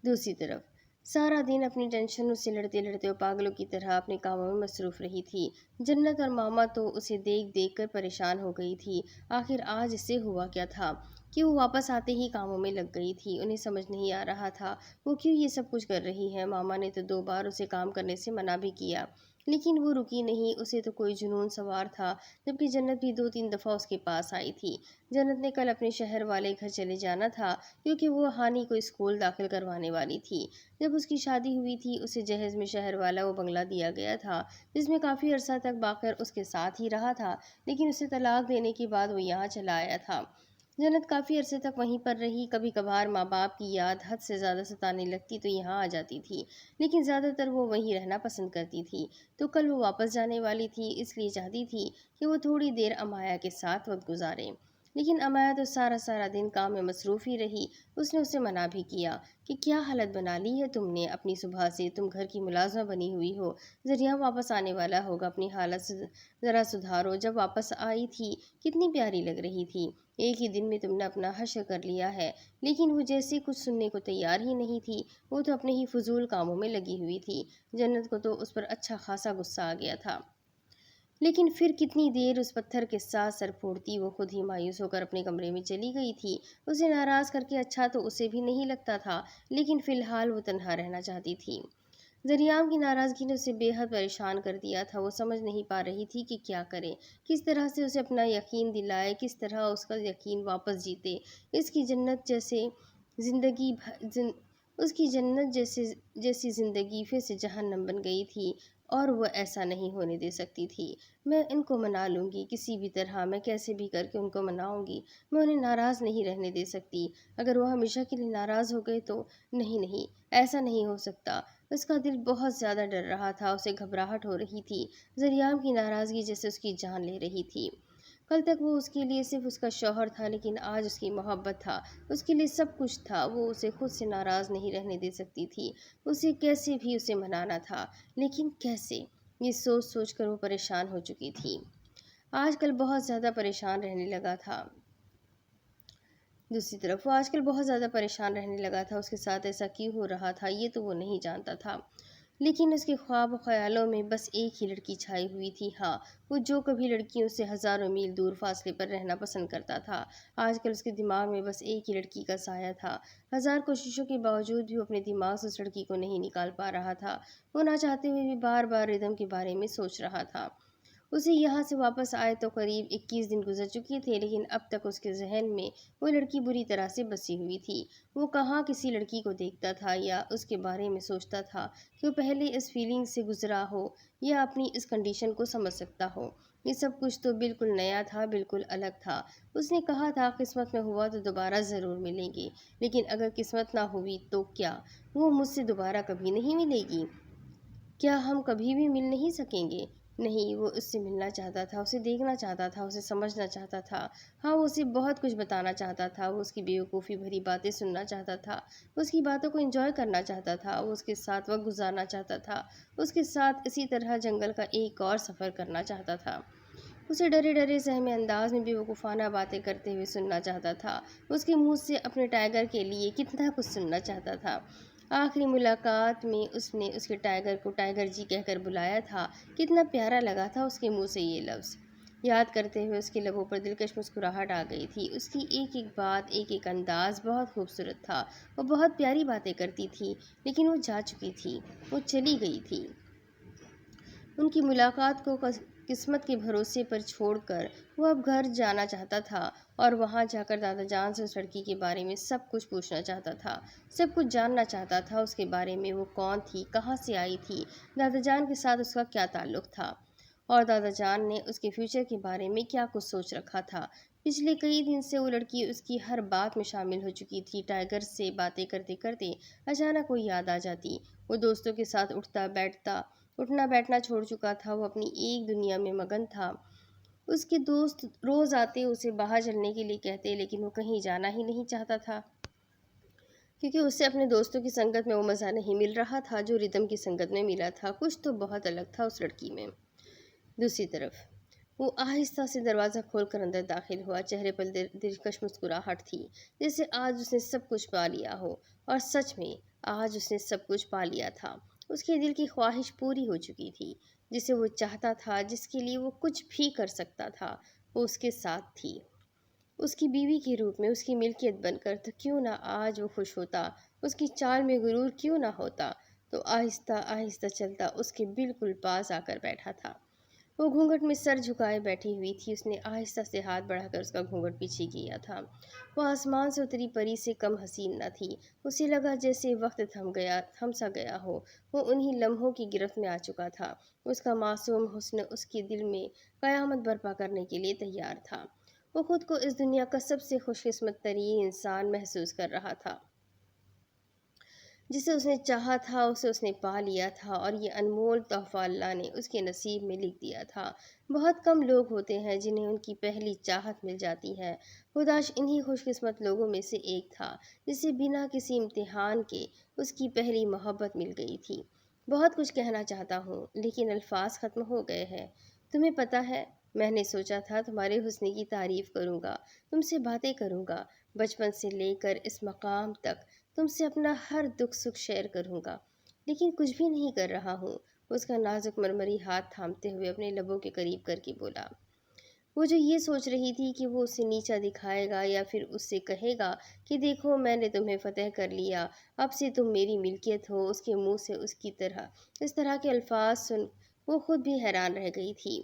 دوسری طرف سارا دن اپنی ٹینشنوں سے لڑتے لڑتے وہ پاگلوں کی طرح اپنے کاموں میں مصروف رہی تھی۔ جنت اور ماما تو اسے دیکھ دیکھ کر پریشان ہو گئی تھی۔ آخر آج اسے ہوا کیا تھا کہ وہ واپس آتے ہی کاموں میں لگ گئی تھی؟ انہیں سمجھ نہیں آ رہا تھا وہ کیوں یہ سب کچھ کر رہی ہے۔ ماما نے تو 2 بار اسے کام کرنے سے منع بھی کیا، لیکن وہ رکی نہیں، اسے تو کوئی جنون سوار تھا، جبکہ جنت بھی 2-3 دفعہ اس کے پاس آئی تھی۔ جنت نے کل اپنے شہر والے گھر چلے جانا تھا، کیونکہ وہ ہانی کو اسکول داخل کروانے والی تھی۔ جب اس کی شادی ہوئی تھی، اسے جہیز میں شہر والا وہ بنگلہ دیا گیا تھا، جس میں کافی عرصہ تک باقر اس کے ساتھ ہی رہا تھا، لیکن اسے طلاق دینے کے بعد وہ یہاں چلا آیا تھا۔ جنت کافی عرصے تک وہیں پر رہی، کبھی کبھار ماں باپ کی یاد حد سے زیادہ ستانے لگتی تو یہاں آ جاتی تھی، لیکن زیادہ تر وہ وہیں رہنا پسند کرتی تھی۔ تو کل وہ واپس جانے والی تھی، اس لیے چاہتی تھی کہ وہ تھوڑی دیر امایا کے ساتھ وقت گزارے، لیکن امایا تو سارا دن کام میں مصروف ہی رہی۔ اس نے اسے منع بھی کیا کہ کیا حالت بنا لی ہے تم نے اپنی، صبح سے تم گھر کی ملازمہ بنی ہوئی ہو، ذریعہ واپس آنے والا ہوگا، اپنی حالت سے ذرا سدھارو۔ جب واپس آئی تھی کتنی پیاری لگ رہی تھی، ایک ہی دن میں تم نے اپنا حشر کر لیا ہے۔ لیکن وہ جیسے کچھ سننے کو تیار ہی نہیں تھی، وہ تو اپنے ہی فضول کاموں میں لگی ہوئی تھی۔ جنت کو تو اس پر اچھا خاصا غصہ آ گیا تھا، لیکن پھر کتنی دیر اس پتھر کے ساتھ سر پھوڑتی، وہ خود ہی مایوس ہو کر اپنے کمرے میں چلی گئی تھی۔ اسے ناراض کر کے اچھا تو اسے بھی نہیں لگتا تھا، لیکن فی الحال وہ تنہا رہنا چاہتی تھی۔ ذریعہ کی ناراضگی نے اسے بے حد پریشان کر دیا تھا، وہ سمجھ نہیں پا رہی تھی کہ کیا کرے، کس طرح سے اسے اپنا یقین دلائے، کس طرح اس کا یقین واپس جیتے۔ اس کی جنت جیسی زندگی پھر سے جہنم بن گئی تھی، اور وہ ایسا نہیں ہونے دے سکتی تھی۔ میں ان کو منا لوں گی کسی بھی طرح، میں کیسے بھی کر کے ان کو مناؤں گی، میں انہیں ناراض نہیں رہنے دے سکتی۔ اگر وہ ہمیشہ کے لیے ناراض ہو گئے تو نہیں، ایسا نہیں ہو سکتا۔ اس کا دل بہت زیادہ ڈر رہا تھا، اسے گھبراہٹ ہو رہی تھی، ذریعہ کی ناراضگی جیسے اس کی جان لے رہی تھی۔ کل تک وہ اس کے لیے صرف اس کا شوہر تھا، لیکن آج اس کی محبت تھا، اس کے لیے سب کچھ تھا۔ وہ اسے خود سے ناراض نہیں رہنے دے سکتی تھی، اسے کیسے بھی اسے منانا تھا، لیکن کیسے؟ یہ سوچ سوچ کر وہ پریشان ہو چکی تھی۔ آج کل بہت زیادہ پریشان رہنے لگا تھا۔ دوسری طرف وہ آج کل بہت زیادہ پریشان رہنے لگا تھا۔ اس کے ساتھ ایسا کیوں ہو رہا تھا یہ تو وہ نہیں جانتا تھا، لیکن اس کے خواب و خیالوں میں بس ایک ہی لڑکی چھائی ہوئی تھی۔ ہاں، وہ جو کبھی لڑکیوں سے ہزاروں میل دور فاصلے پر رہنا پسند کرتا تھا، آج کل اس کے دماغ میں بس ایک ہی لڑکی کا سایہ تھا۔ ہزار کوششوں کے باوجود بھی وہ اپنے دماغ سے اس لڑکی کو نہیں نکال پا رہا تھا۔ وہ نہ چاہتے ہوئے بھی بار بار ردھم کے بارے میں سوچ رہا تھا۔ اسے یہاں سے واپس آئے تو قریب 21 دن گزر چکے تھے، لیکن اب تک اس کے ذہن میں وہ لڑکی بری طرح سے بسی ہوئی تھی۔ وہ کہاں کسی لڑکی کو دیکھتا تھا یا اس کے بارے میں سوچتا تھا کہ وہ پہلے اس فیلنگ سے گزرا ہو یا اپنی اس کنڈیشن کو سمجھ سکتا ہو۔ یہ سب کچھ تو بالکل نیا تھا، بالکل الگ تھا۔ اس نے کہا تھا قسمت میں ہوا تو دوبارہ ضرور ملیں گے، لیکن اگر قسمت نہ ہوئی تو کیا وہ مجھ سے دوبارہ کبھی نہیں ملے گی؟ کیا ہم کبھی بھی مل نہیں سکیں گے؟ نہیں، وہ اس سے ملنا چاہتا تھا، اسے دیکھنا چاہتا تھا، اسے سمجھنا چاہتا تھا۔ ہاں، وہ اسے بہت کچھ بتانا چاہتا تھا، وہ اس کی بیوقوفی بھری باتیں سننا چاہتا تھا، اس کی باتوں کو انجوائے کرنا چاہتا تھا، وہ اس کے ساتھ وقت گزارنا چاہتا تھا، اس کے ساتھ اسی طرح جنگل کا ایک اور سفر کرنا چاہتا تھا۔ اسے ڈرے ڈرے سہمے انداز میں بیوقوفانہ باتیں کرتے ہوئے سننا چاہتا تھا، اس کے منہ سے اپنے ٹائیگر کے لیے کتنا کچھ سننا چاہتا تھا۔ آخری ملاقات میں اس نے اس کے ٹائیگر کو ٹائیگر جی کہہ کر بلایا تھا، کتنا پیارا لگا تھا اس کے منہ سے یہ لفظ۔ یاد کرتے ہوئے اس کے لبوں پر دلکش مسکراہٹ آ گئی تھی۔ اس کی ایک ایک بات، ایک ایک انداز بہت خوبصورت تھا۔ وہ بہت پیاری باتیں کرتی تھی، لیکن وہ جا چکی تھی، وہ چلی گئی تھی۔ ان کی ملاقات کو قسمت کے بھروسے پر چھوڑ کر وہ اب گھر جانا چاہتا تھا اور وہاں جا کر دادا جان سے اس لڑکی کے بارے میں سب کچھ پوچھنا چاہتا تھا، سب کچھ جاننا چاہتا تھا اس کے بارے میں۔ وہ کون تھی، کہاں سے آئی تھی، دادا جان کے ساتھ اس کا کیا تعلق تھا، اور دادا جان نے اس کے فیوچر کے بارے میں کیا کچھ سوچ رکھا تھا۔ پچھلے کئی دن سے وہ لڑکی اس کی ہر بات میں شامل ہو چکی تھی۔ ٹائیگر سے باتیں کرتے کرتے اچانک وہ یاد آ جاتی۔ وہ دوستوں کے ساتھ اٹھنا بیٹھنا چھوڑ چکا تھا، وہ اپنی ایک دنیا میں مگن تھا۔ اس کے دوست روز آتے اسے باہر چلنے کے لیے کہتے، لیکن وہ کہیں جانا ہی نہیں چاہتا تھا، کیونکہ اسے اپنے دوستوں کی سنگت میں وہ مزہ نہیں مل رہا تھا جو ردم کی سنگت میں ملا تھا۔ کچھ تو بہت الگ تھا اس لڑکی میں۔ دوسری طرف وہ آہستہ سے دروازہ کھول کر اندر داخل ہوا۔ چہرے پر دلکش مسکراہٹ تھی، جیسے آج اس نے سب کچھ پا لیا ہو، اور سچ میں آج اس نے سب کچھ پا لیا تھا۔ اس کے دل کی خواہش پوری ہو چکی تھی، جسے وہ چاہتا تھا، جس کے لیے وہ کچھ بھی کر سکتا تھا، وہ اس کے ساتھ تھی، اس کی بیوی کے روپ میں، اس کی ملکیت بن کر۔ تو کیوں نہ آج وہ خوش ہوتا، اس کی چال میں غرور کیوں نہ ہوتا۔ تو آہستہ آہستہ چلتا اس کے بالکل پاس آ کر بیٹھا تھا۔ وہ گھونگھٹ میں سر جھکائے بیٹھی ہوئی تھی۔ اس نے آہستہ سے ہاتھ بڑھا کر اس کا گھونگھٹ پیچھے کیا تھا۔ وہ آسمان سے اتری پری سے کم حسین نہ تھی۔ اسے لگا جیسے وقت تھم سا گیا ہو، وہ انہی لمحوں کی گرفت میں آ چکا تھا۔ اس کا معصوم حسن اس کے دل میں قیامت برپا کرنے کے لیے تیار تھا۔ وہ خود کو اس دنیا کا سب سے خوش قسمت ترین انسان محسوس کر رہا تھا۔ جسے اس نے چاہا تھا، اسے اس نے پا لیا تھا، اور یہ انمول تحفہ اللہ نے اس کے نصیب میں لکھ دیا تھا۔ بہت کم لوگ ہوتے ہیں جنہیں ان کی پہلی چاہت مل جاتی ہے۔ خداش انہی خوش قسمت لوگوں میں سے ایک تھا، جسے بنا کسی امتحان کے اس کی پہلی محبت مل گئی تھی۔ بہت کچھ کہنا چاہتا ہوں، لیکن الفاظ ختم ہو گئے ہیں۔ تمہیں پتہ ہے، میں نے سوچا تھا تمہارے حسن کی تعریف کروں گا، تم سے باتیں کروں گا، بچپن سے لے کر اس مقام تک تم سے اپنا ہر دکھ سکھ شیئر کروں گا، لیکن کچھ بھی نہیں کر رہا ہوں۔ اس کا نازک مرمری ہاتھ تھامتے ہوئے اپنے لبوں کے قریب کر کے بولا۔ وہ جو یہ سوچ رہی تھی کہ وہ اسے نیچا دکھائے گا یا پھر اس سے کہے گا کہ دیکھو میں نے تمہیں فتح کر لیا، اب سے تم میری ملکیت ہو، اس کے منہ سے اس طرح کے الفاظ سن وہ خود بھی حیران رہ گئی تھی۔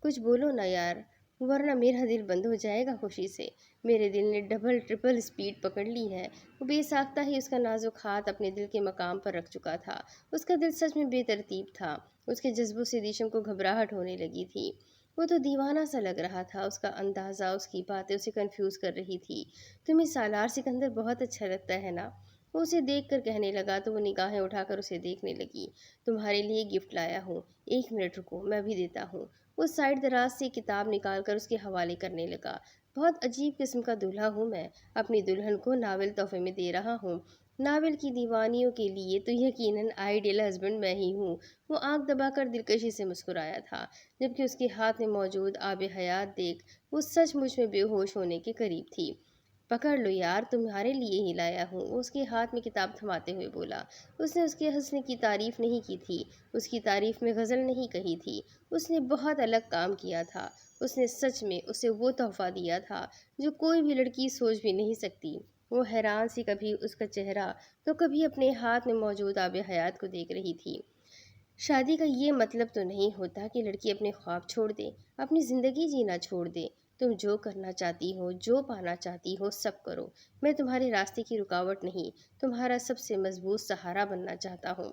کچھ بولو نا یار، ورنہ میرا دل بند ہو جائے گا خوشی سے۔ میرے دل نے ڈبل ٹرپل سپیڈ پکڑ لی ہے۔ وہ بے ساختہ ہی اس کا نازک ہاتھ اپنے دل کے مقام پر رکھ چکا تھا۔ اس کا دل سچ میں بے ترتیب تھا۔ اس کے جذبوں سے دیشم کو گھبراہٹ ہونے لگی تھی۔ وہ تو دیوانہ سا لگ رہا تھا۔ اس کا اندازہ، اس کی باتیں اسے کنفیوز کر رہی تھی۔ تمہیں سالار سکندر بہت اچھا لگتا ہے نا؟ وہ اسے دیکھ کر کہنے لگا تو وہ نگاہیں اٹھا کر اسے دیکھنے لگی۔ تمہارے لیے گفٹ لایا ہوں، 1 منٹ رکو، میں بھی دیتا ہوں۔ وہ سائڈ دراز سے کتاب نکال کر اس کے حوالے کرنے لگا۔ بہت عجیب قسم کا دولہا ہوں میں، اپنی دلہن کو ناول تحفے میں دے رہا ہوں۔ ناول کی دیوانیوں کے لیے تو یقیناً آئیڈیل ہسبینڈ میں ہی ہوں۔ وہ آنکھ دبا کر دلکشی سے مسکرایا تھا، جبکہ اس کے ہاتھ میں موجود آب حیات دیکھ وہ سچ مچ میں بے ہوش ہونے کے قریب تھی۔ پکڑ لو یار، تمہارے لیے ہی لایا ہوں، وہ اس کے ہاتھ میں کتاب تھماتے ہوئے بولا۔ اس نے اس کے حسن کی تعریف نہیں کی تھی، اس کی تعریف میں غزل نہیں کہی تھی، اس نے بہت الگ کام کیا تھا۔ اس نے سچ میں اسے وہ تحفہ دیا تھا جو کوئی بھی لڑکی سوچ بھی نہیں سکتی۔ وہ حیران سی کبھی اس کا چہرہ تو کبھی اپنے ہاتھ میں موجود آب حیات کو دیکھ رہی تھی۔ شادی کا یہ مطلب تو نہیں ہوتا کہ لڑکی اپنے خواب چھوڑ دے، اپنی زندگی جینا چھوڑ دے۔ تم جو کرنا چاہتی ہو، جو پانا چاہتی ہو، سب کرو۔ میں تمہارے راستے کی رکاوٹ نہیں، تمہارا سب سے مضبوط سہارا بننا چاہتا ہوں۔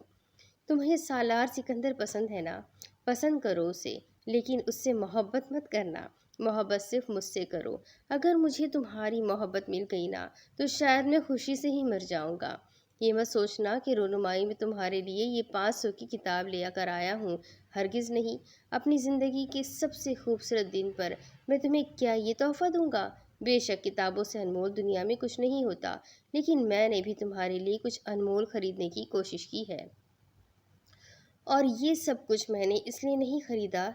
تمہیں سالار سکندر پسند ہے نا؟ پسند کرو اسے، لیکن اس سے محبت مت کرنا۔ محبت صرف مجھ سے کرو۔ اگر مجھے تمہاری محبت مل گئی نا تو شاید میں خوشی سے ہی مر جاؤں گا۔ یہ مت سوچنا کہ رونمائی میں تمہارے لیے یہ 500 کی کتاب لے کر آیا ہوں، ہرگز نہیں۔ اپنی زندگی کے سب سے خوبصورت دن پر میں تمہیں کیا یہ تحفہ دوں گا؟ بے شک کتابوں سے انمول دنیا میں کچھ نہیں ہوتا، لیکن میں نے بھی تمہارے لیے کچھ انمول خریدنے کی کوشش کی ہے۔ اور یہ سب کچھ میں نے اس لیے نہیں خریدا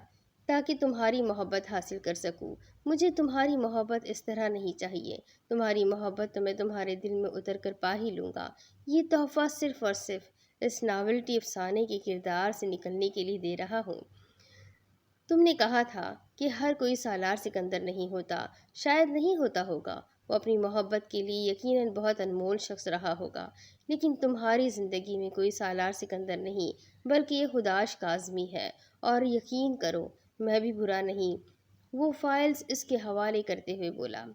تاکہ تمہاری محبت حاصل کر سکوں۔ مجھے تمہاری محبت اس طرح نہیں چاہیے۔ تمہاری محبت تو میں تمہارے دل میں اتر کر پا ہی لوں گا۔ یہ تحفہ صرف اور صرف اس ناولٹی افسانے کے کردار سے نکلنے کے لیے دے رہا ہوں۔ تم نے کہا تھا کہ ہر کوئی سالار سکندر نہیں ہوتا، شاید نہیں ہوتا ہوگا، وہ اپنی محبت کے لیے یقیناً بہت انمول شخص رہا ہوگا، لیکن تمہاری زندگی میں کوئی سالار سکندر نہیں بلکہ یہ خداش کاظمی ہے، اور یقین کرو میں بھی برا نہیں۔ وہ فائلز اس کے حوالے کرتے ہوئے بولا۔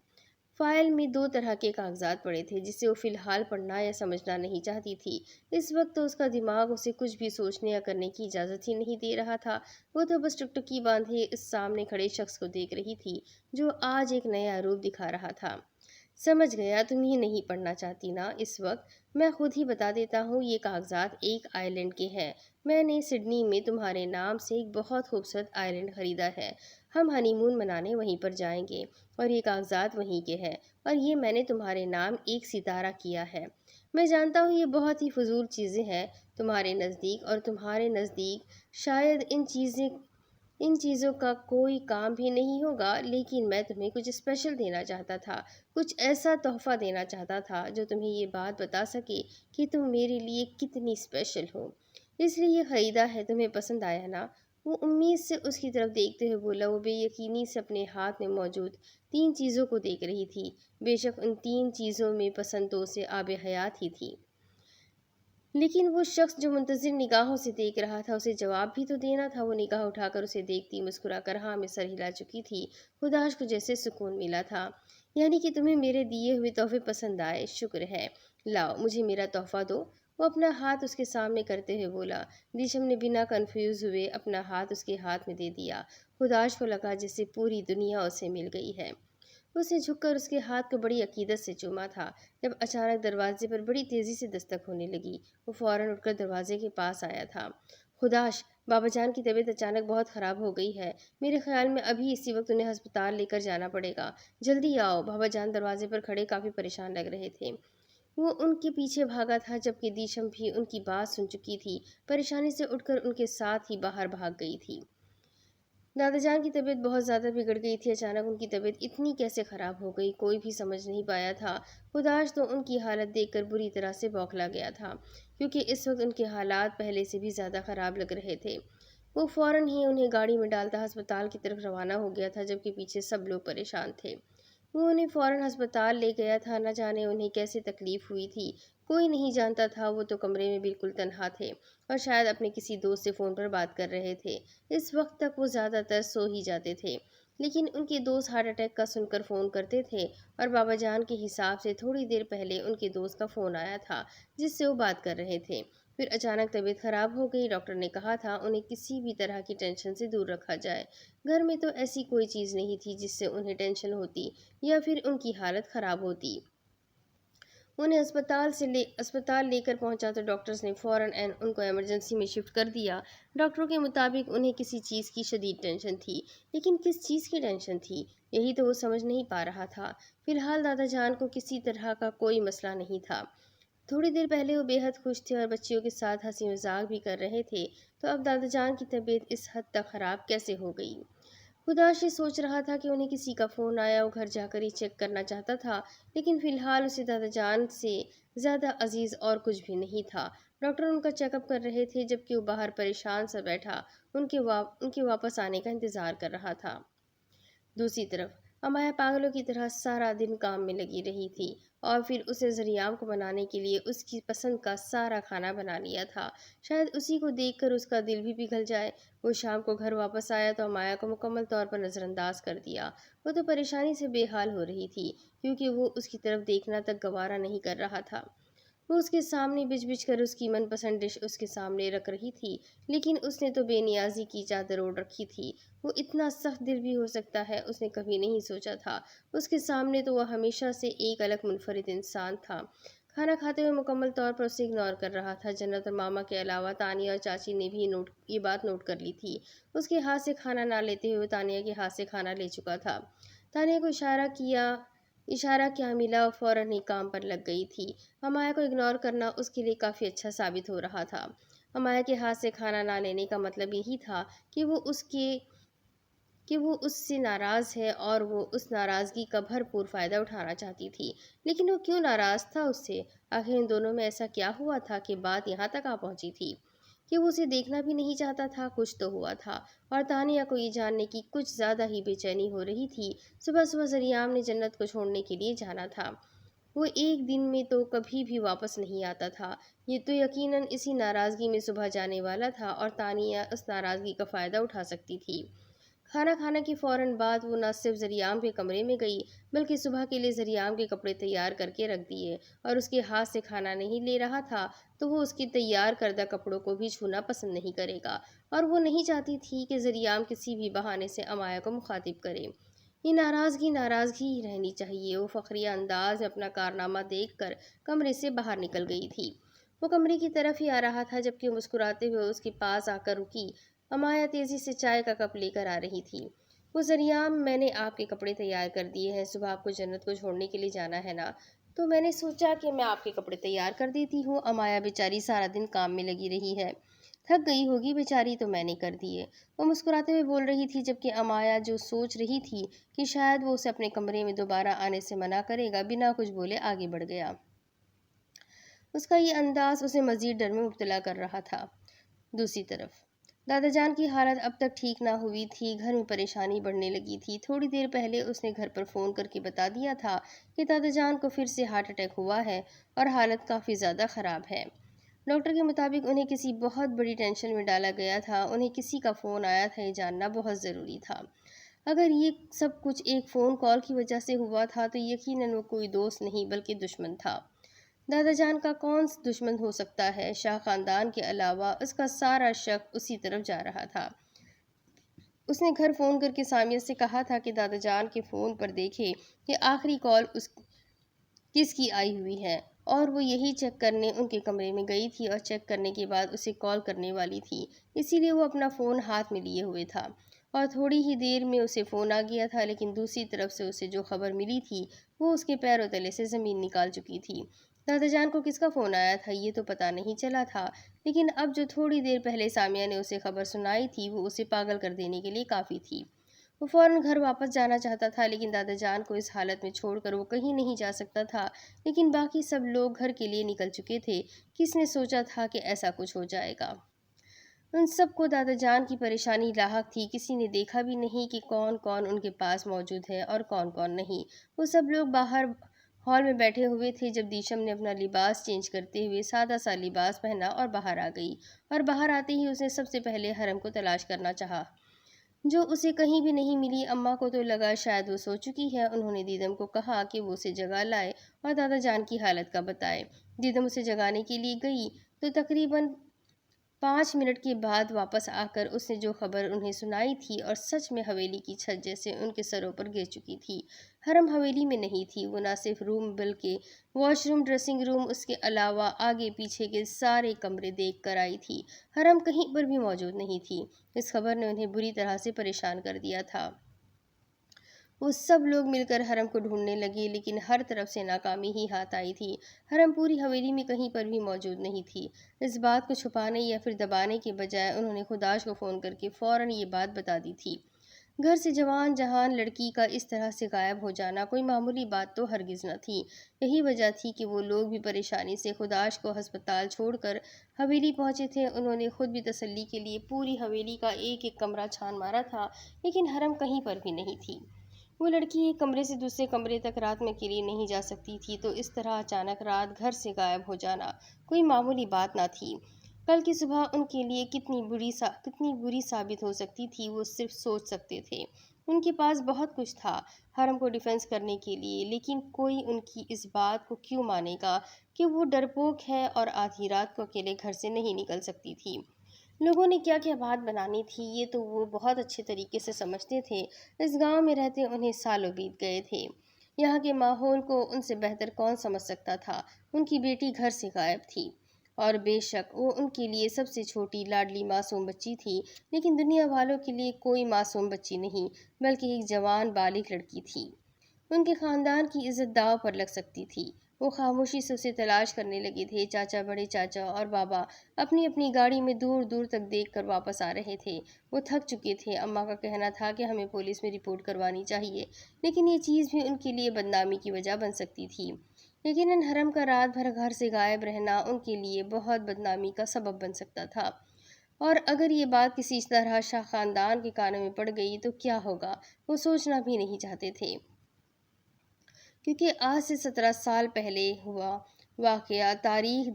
فائل میں 2 طرح کے کاغذات پڑے تھے جسے وہ فی الحال پڑھنا یا سمجھنا نہیں چاہتی تھی۔ اس وقت تو اس کا دماغ اسے کچھ بھی سوچنے یا کرنے کی اجازت ہی نہیں دے رہا تھا۔ وہ تو بس ٹکٹکی باندھے اس سامنے کھڑے شخص کو دیکھ رہی تھی جو آج ایک نیا روپ دکھا رہا تھا۔ سمجھ گیا تم یہ نہیں پڑھنا چاہتی نا اس وقت، میں خود ہی بتا دیتا ہوں، یہ کاغذات ایک آئی لینڈ کے ہیں۔ میں نے سڈنی میں تمہارے نام سے ایک بہت خوبصورت آئی لینڈ خریدا ہے، ہم ہنی مون منانے وہیں پر جائیں گے، اور یہ کاغذات وہیں کے ہیں، اور یہ میں نے تمہارے نام ایک ستارہ کیا ہے۔ میں جانتا ہوں یہ بہت ہی فضول چیزیں ہیں تمہارے نزدیک، اور تمہارے نزدیک شاید ان چیزوں کا کوئی کام بھی نہیں ہوگا، لیکن میں تمہیں کچھ اسپیشل دینا چاہتا تھا، کچھ ایسا تحفہ دینا چاہتا تھا جو تمہیں یہ بات بتا سکے کہ تم میرے لیے کتنی اسپیشل ہو، اس لیے یہ خریدا ہے۔ تمہیں پسند آیا نا؟ وہ امید سے اس کی طرف دیکھتے ہوئے بولا۔ وہ بے یقینی سے اپنے ہاتھ میں موجود 3 چیزوں کو دیکھ رہی تھی۔ بے شک ان 3 چیزوں میں پسند تو اسے آب حیات ہی تھی، لیکن وہ شخص جو منتظر نگاہوں سے دیکھ رہا تھا اسے جواب بھی تو دینا تھا۔ وہ نگاہ اٹھا کر اسے دیکھتی مسکرا کر ہاں میں سر ہلا چکی تھی۔ خداش کو جیسے سکون ملا تھا، یعنی کہ تمہیں میرے دیے ہوئے تحفے پسند آئے، شکر ہے، لاؤ مجھے میرا تحفہ دو۔ وہ اپنا ہاتھ اس کے سامنے کرتے ہوئے بولا۔ دیشم نے بنا کنفیوز ہوئے اپنا ہاتھ اس کے ہاتھ میں دے دیا۔ خداش کو لگا جیسے پوری دنیا اسے مل گئی ہے۔ اس نے جھک کر اس کے ہاتھ کو بڑی عقیدت سے چوما تھا جب اچانک دروازے پر بڑی تیزی سے دستک ہونے لگی۔ وہ فوراً اٹھ کر دروازے کے پاس آیا تھا۔ خداش، بابا جان کی طبیعت اچانک بہت خراب ہو گئی ہے، میرے خیال میں ابھی اسی وقت انہیں ہسپتال لے کر جانا پڑے گا، جلدی آؤ۔ بابا جان دروازے پر کھڑے کافی پریشان لگ رہے تھے۔ وہ ان کے پیچھے بھاگا تھا جبکہ دیشم بھی ان کی بات سن چکی تھی، پریشانی سے اٹھ کر ان کے ساتھ ہی باہر بھاگ گئی تھی۔ دادا جان کی طبیعت بہت زیادہ بگڑ گئی تھی۔ اچانک ان کی طبیعت اتنی کیسے خراب ہو گئی کوئی بھی سمجھ نہیں پایا تھا۔ خداش تو ان کی حالت دیکھ کر بری طرح سے بوکھلا گیا تھا، کیونکہ اس وقت ان کے حالات پہلے سے بھی زیادہ خراب لگ رہے تھے۔ وہ فوراً ہی انہیں گاڑی میں ڈالتا ہسپتال کی طرف روانہ ہو گیا تھا جبکہ پیچھے سب لوگ پریشان تھے۔ وہ انہیں فوراً ہسپتال لے گیا تھا۔ نہ جانے انہیں کیسے تکلیف ہوئی تھی، کوئی نہیں جانتا تھا۔ وہ تو کمرے میں بالکل تنہا تھے اور شاید اپنے کسی دوست سے فون پر بات کر رہے تھے۔ اس وقت تک وہ زیادہ تر سو ہی جاتے تھے، لیکن ان کے دوست ہارٹ اٹیک کا سن کر فون کرتے تھے، اور بابا جان کے حساب سے تھوڑی دیر پہلے ان کے دوست کا فون آیا تھا جس سے وہ بات کر رہے تھے۔ پھر اچانک طبیعت خراب ہو گئی۔ ڈاکٹر نے کہا تھا انہیں کسی بھی طرح کی ٹینشن سے دور رکھا جائے۔ گھر میں تو ایسی کوئی چیز نہیں تھی جس سے انہیں ٹینشن ہوتی یا پھر ان کی حالت خراب ہوتی۔ انہیں اسپتال لے کر پہنچا تو ڈاکٹرز نے فوراً ان کو ایمرجنسی میں شفٹ کر دیا۔ ڈاکٹروں کے مطابق انہیں کسی چیز کی شدید ٹینشن تھی، لیکن کس چیز کی ٹینشن تھی یہی تو وہ سمجھ نہیں پا رہا تھا۔ فی الحال دادا جان کو کسی طرح کا کوئی مسئلہ نہیں تھا۔ تھوڑی دیر پہلے وہ بے حد خوش تھے اور بچیوں کے ساتھ ہنسی مذاق بھی کر رہے تھے، تو اب دادا جان کی طبیعت اس حد تک خراب کیسے ہو گئی؟ خداش یہ سوچ رہا تھا کہ انہیں کسی کا فون آیا، وہ گھر جا کر ہی چیک کرنا چاہتا تھا، لیکن فی الحال اسے دادا جان سے زیادہ عزیز اور کچھ بھی نہیں تھا۔ ڈاکٹر ان کا چیک اپ کر رہے تھے جبکہ وہ باہر پریشان سا بیٹھا ان کے واپس آنے کا انتظار کر رہا تھا۔ دوسری طرف امایا پاگلوں کی طرح سارا دن کام میں لگی رہی تھی اور پھر اسے زریام کو بنانے کے لیے اس کی پسند کا سارا کھانا بنا لیا تھا۔ شاید اسی کو دیکھ کر اس کا دل بھی پگھل جائے۔ وہ شام کو گھر واپس آیا تو امایا کو مکمل طور پر نظر انداز کر دیا۔ وہ تو پریشانی سے بے حال ہو رہی تھی کیونکہ وہ اس کی طرف دیکھنا تک گوارا نہیں کر رہا تھا۔ وہ اس کے سامنے بچ بچ کر اس کی من پسند ڈش اس کے سامنے رکھ رہی تھی، لیکن اس نے تو بے نیازی کی چادر اوڑھ رکھی تھی۔ وہ اتنا سخت دل بھی ہو سکتا ہے اس نے کبھی نہیں سوچا تھا۔ اس کے سامنے تو وہ ہمیشہ سے ایک الگ منفرد انسان تھا۔ کھانا کھاتے ہوئے مکمل طور پر اسے اگنور کر رہا تھا۔ جنت اور ماما کے علاوہ تانیہ اور چاچی نے بھی یہ بات نوٹ کر لی تھی۔ اس کے ہاتھ سے کھانا نہ لیتے ہوئے تانیہ کے ہاتھ سے کھانا لے چکا تھا۔ تانیہ کو اشارہ کیا ملا، وہ فوراً ہی کام پر لگ گئی تھی۔ امایا کو اگنور کرنا اس کے لیے کافی اچھا ثابت ہو رہا تھا۔ امایا کے ہاتھ سے کھانا نہ لینے کا مطلب یہی تھا کہ وہ اس سے ناراض ہے اور وہ اس ناراضگی کا بھرپور فائدہ اٹھانا چاہتی تھی۔ لیکن وہ کیوں ناراض تھا اس سے؟ آخر ان دونوں میں ایسا کیا ہوا تھا کہ بات یہاں تک آ پہنچی تھی؟ کہ وہ اسے دیکھنا بھی نہیں چاہتا تھا؟ کچھ تو ہوا تھا، اور تانیہ کو یہ جاننے کی کچھ زیادہ ہی بے چینی ہو رہی تھی۔ صبح صبح ذریعام نے جنت کو چھوڑنے کے لیے جانا تھا۔ وہ ایک دن میں تو کبھی بھی واپس نہیں آتا تھا۔ یہ تو یقیناً اسی ناراضگی میں صبح جانے والا تھا، اور تانیہ اس ناراضگی کا فائدہ اٹھا سکتی تھی۔ کھانا کھانے کے فوراً بعد وہ نہ صرف ذریعام کے کمرے میں گئی، بلکہ صبح کے لیے ذریعام کے کپڑے تیار کر کے رکھ دیے، اور اس کے ہاتھ سے کھانا نہیں لے رہا تھا تو وہ اس کے تیار کردہ کپڑوں کو بھی چھونا پسند نہیں کرے گا، اور وہ نہیں چاہتی تھی کہ ذریعام کسی بھی بہانے سے امایا کو مخاطب کرے۔ یہ ناراضگی ہی رہنی چاہیے۔ وہ فخریہ انداز میں اپنا کارنامہ دیکھ کر کمرے سے باہر نکل گئی تھی۔ وہ کمرے کی طرف ہی آ رہا تھا جبکہ وہ مسکراتے ہوئے اس کے پاس آ کر رکی۔ امایا تیزی سے چائے کا کپ لے کر آ رہی تھی۔ وہ ذریعام، میں نے آپ کے کپڑے تیار کر دیے ہیں، صبح آپ کو جنت کو چھوڑنے کے لیے جانا ہے نا، تو میں نے سوچا کہ میں آپ کے کپڑے تیار کر دیتی ہوں۔ امایا بیچاری سارا دن کام میں لگی رہی ہے، تھک گئی ہوگی بیچاری، تو میں نے کر دیے۔ وہ مسکراتے ہوئے بول رہی تھی جبکہ امایا جو سوچ رہی تھی کہ شاید وہ اسے اپنے کمرے میں دوبارہ آنے سے منع کرے گا، بنا کچھ بولے آگے بڑھ گیا۔ اس کا یہ انداز اسے مزید ڈر میں مبتلا کر رہا تھا۔ دوسری طرف دادا جان کی حالت اب تک ٹھیک نہ ہوئی تھی۔ گھر میں پریشانی بڑھنے لگی تھی۔ تھوڑی دیر پہلے اس نے گھر پر فون کر کے بتا دیا تھا کہ دادا جان کو پھر سے ہارٹ اٹیک ہوا ہے اور حالت کافی زیادہ خراب ہے۔ ڈاکٹر کے مطابق انہیں کسی بہت بڑی ٹینشن میں ڈالا گیا تھا۔ انہیں کسی کا فون آیا تھا، یہ جاننا بہت ضروری تھا۔ اگر یہ سب کچھ ایک فون کال کی وجہ سے ہوا تھا تو یقیناً وہ کوئی دوست نہیں بلکہ دشمن تھا۔ دادا جان کا کون دشمن ہو سکتا ہے؟ شاہ خاندان کے علاوہ اس کا سارا شک اسی طرف جا رہا تھا۔ اس نے گھر فون کر کے سامیہ سے کہا تھا کہ دادا جان کے فون پر دیکھے کہ آخری کال کس کی آئی ہوئی ہے، اور وہ یہی چیک کرنے ان کے کمرے میں گئی تھی، اور چیک کرنے کے بعد اسے کال کرنے والی تھی، اسی لیے وہ اپنا فون ہاتھ میں لیے ہوئے تھا۔ اور تھوڑی ہی دیر میں اسے فون آ گیا تھا، لیکن دوسری طرف سے اسے جو خبر ملی تھی وہ اس کے پیروں تلے سے زمین نکال چکی تھی۔ دادا جان کو کس کا فون آیا تھا یہ تو پتہ نہیں چلا تھا، لیکن اب جو تھوڑی دیر پہلے سامیہ نے اسے خبر سنائی تھی وہ اسے پاگل کر دینے کے لیے کافی تھی۔ وہ فوراً گھر واپس جانا چاہتا تھا، لیکن دادا جان کو اس حالت میں چھوڑ کر وہ کہیں نہیں جا سکتا تھا۔ لیکن باقی سب لوگ گھر کے لیے نکل چکے تھے۔ کس نے سوچا تھا کہ ایسا کچھ ہو جائے گا؟ ان سب کو دادا جان کی پریشانی لاحق تھی۔ کسی نے دیکھا بھی نہیں کہ کون کون ان کے پاس موجود ہے اور کون کون نہیں۔ وہ سب لوگ باہر ہال میں بیٹھے ہوئے تھے جب دیشم نے اپنا لباس چینج کرتے ہوئے سادہ سا لباس پہنا اور باہر آ گئی، اور باہر آتے ہی اس نے سب سے پہلے حرم کو تلاش کرنا چاہا، جو اسے کہیں بھی نہیں ملی۔ اماں کو تو لگا شاید وہ سو چکی ہے۔ انہوں نے دیدم کو کہا کہ وہ اسے جگا لائے اور دادا جان کی حالت کا بتائے۔ دیدم اسے جگانے کے لیے گئی تو تقریباً 5 منٹ کے بعد واپس آ کر اس نے جو خبر انہیں سنائی تھی اور سچ میں حویلی کی چھت جیسے ان کے سروں پر گر چکی تھی۔ حرم حویلی میں نہیں تھی۔ وہ نہ صرف روم بلکہ واش روم، ڈریسنگ روم، اس کے علاوہ آگے پیچھے کے سارے کمرے دیکھ کر آئی تھی۔ حرم کہیں پر بھی موجود نہیں تھی۔ اس خبر نے انہیں بری طرح سے پریشان کر دیا تھا۔ وہ سب لوگ مل کر حرم کو ڈھونڈنے لگے، لیکن ہر طرف سے ناکامی ہی ہاتھ آئی تھی۔ حرم پوری حویلی میں کہیں پر بھی موجود نہیں تھی۔ اس بات کو چھپانے یا پھر دبانے کے بجائے انہوں نے خداش کو فون کر کے فوراً یہ بات بتا دی تھی۔ گھر سے جوان جہان لڑکی کا اس طرح سے غائب ہو جانا کوئی معمولی بات تو ہرگز نہ تھی۔ یہی وجہ تھی کہ وہ لوگ بھی پریشانی سے خداش کو ہسپتال چھوڑ کر حویلی پہنچے تھے۔ انہوں نے خود بھی تسلی کے لیے پوری حویلی کا ایک ایک کمرہ چھان مارا تھا، لیکن حرم کہیں پر بھی نہیں تھی۔ وہ لڑکی ایک کمرے سے دوسرے کمرے تک رات میں اکیلی نہیں جا سکتی تھی، تو اس طرح اچانک رات گھر سے غائب ہو جانا کوئی معمولی بات نہ تھی۔ کل کی صبح ان کے لیے کتنی بری ثابت ہو سکتی تھی وہ صرف سوچ سکتے تھے۔ ان کے پاس بہت کچھ تھا حرم کو ڈیفینس کرنے کے لیے، لیکن کوئی ان کی اس بات کو کیوں مانے گا کہ وہ ڈرپوک ہے اور آدھی رات کو اکیلے گھر سے نہیں نکل سکتی تھی۔ لوگوں نے کیا کیا بات بنانی تھی یہ تو وہ بہت اچھے طریقے سے سمجھتے تھے۔ اس گاؤں میں رہتے انہیں سالوں بیت گئے تھے۔ یہاں کے ماحول کو ان سے بہتر کون سمجھ سکتا تھا؟ ان کی بیٹی گھر سے غائب تھی، اور بے شک وہ ان کے لیے سب سے چھوٹی لاڈلی معصوم بچی تھی، لیکن دنیا والوں کے لیے کوئی معصوم بچی نہیں بلکہ ایک جوان بالغ لڑکی تھی۔ ان کے خاندان کی عزت داؤ پر لگ سکتی تھی۔ وہ خاموشی سے اسے تلاش کرنے لگے تھے۔ چاچا، بڑے چاچا اور بابا اپنی اپنی گاڑی میں دور دور تک دیکھ کر واپس آ رہے تھے۔ وہ تھک چکے تھے۔ اماں کا کہنا تھا کہ ہمیں پولیس میں رپورٹ کروانی چاہیے، لیکن یہ چیز بھی ان کے لیے بدنامی کی وجہ بن سکتی تھی۔ یقیناً حرم کا رات بھر گھر سے غائب رہنا ان کے لیے بہت بدنامی کا سبب بن سکتا تھا۔ اور اگر یہ بات کسی طرح شاہ خاندان کے کانوں میں پڑ گئی تو کیا ہوگا، وہ سوچنا بھی نہیں چاہتے تھے، کیونکہ آج سے 17 سال پہلے ہوا واقعہ تاریخ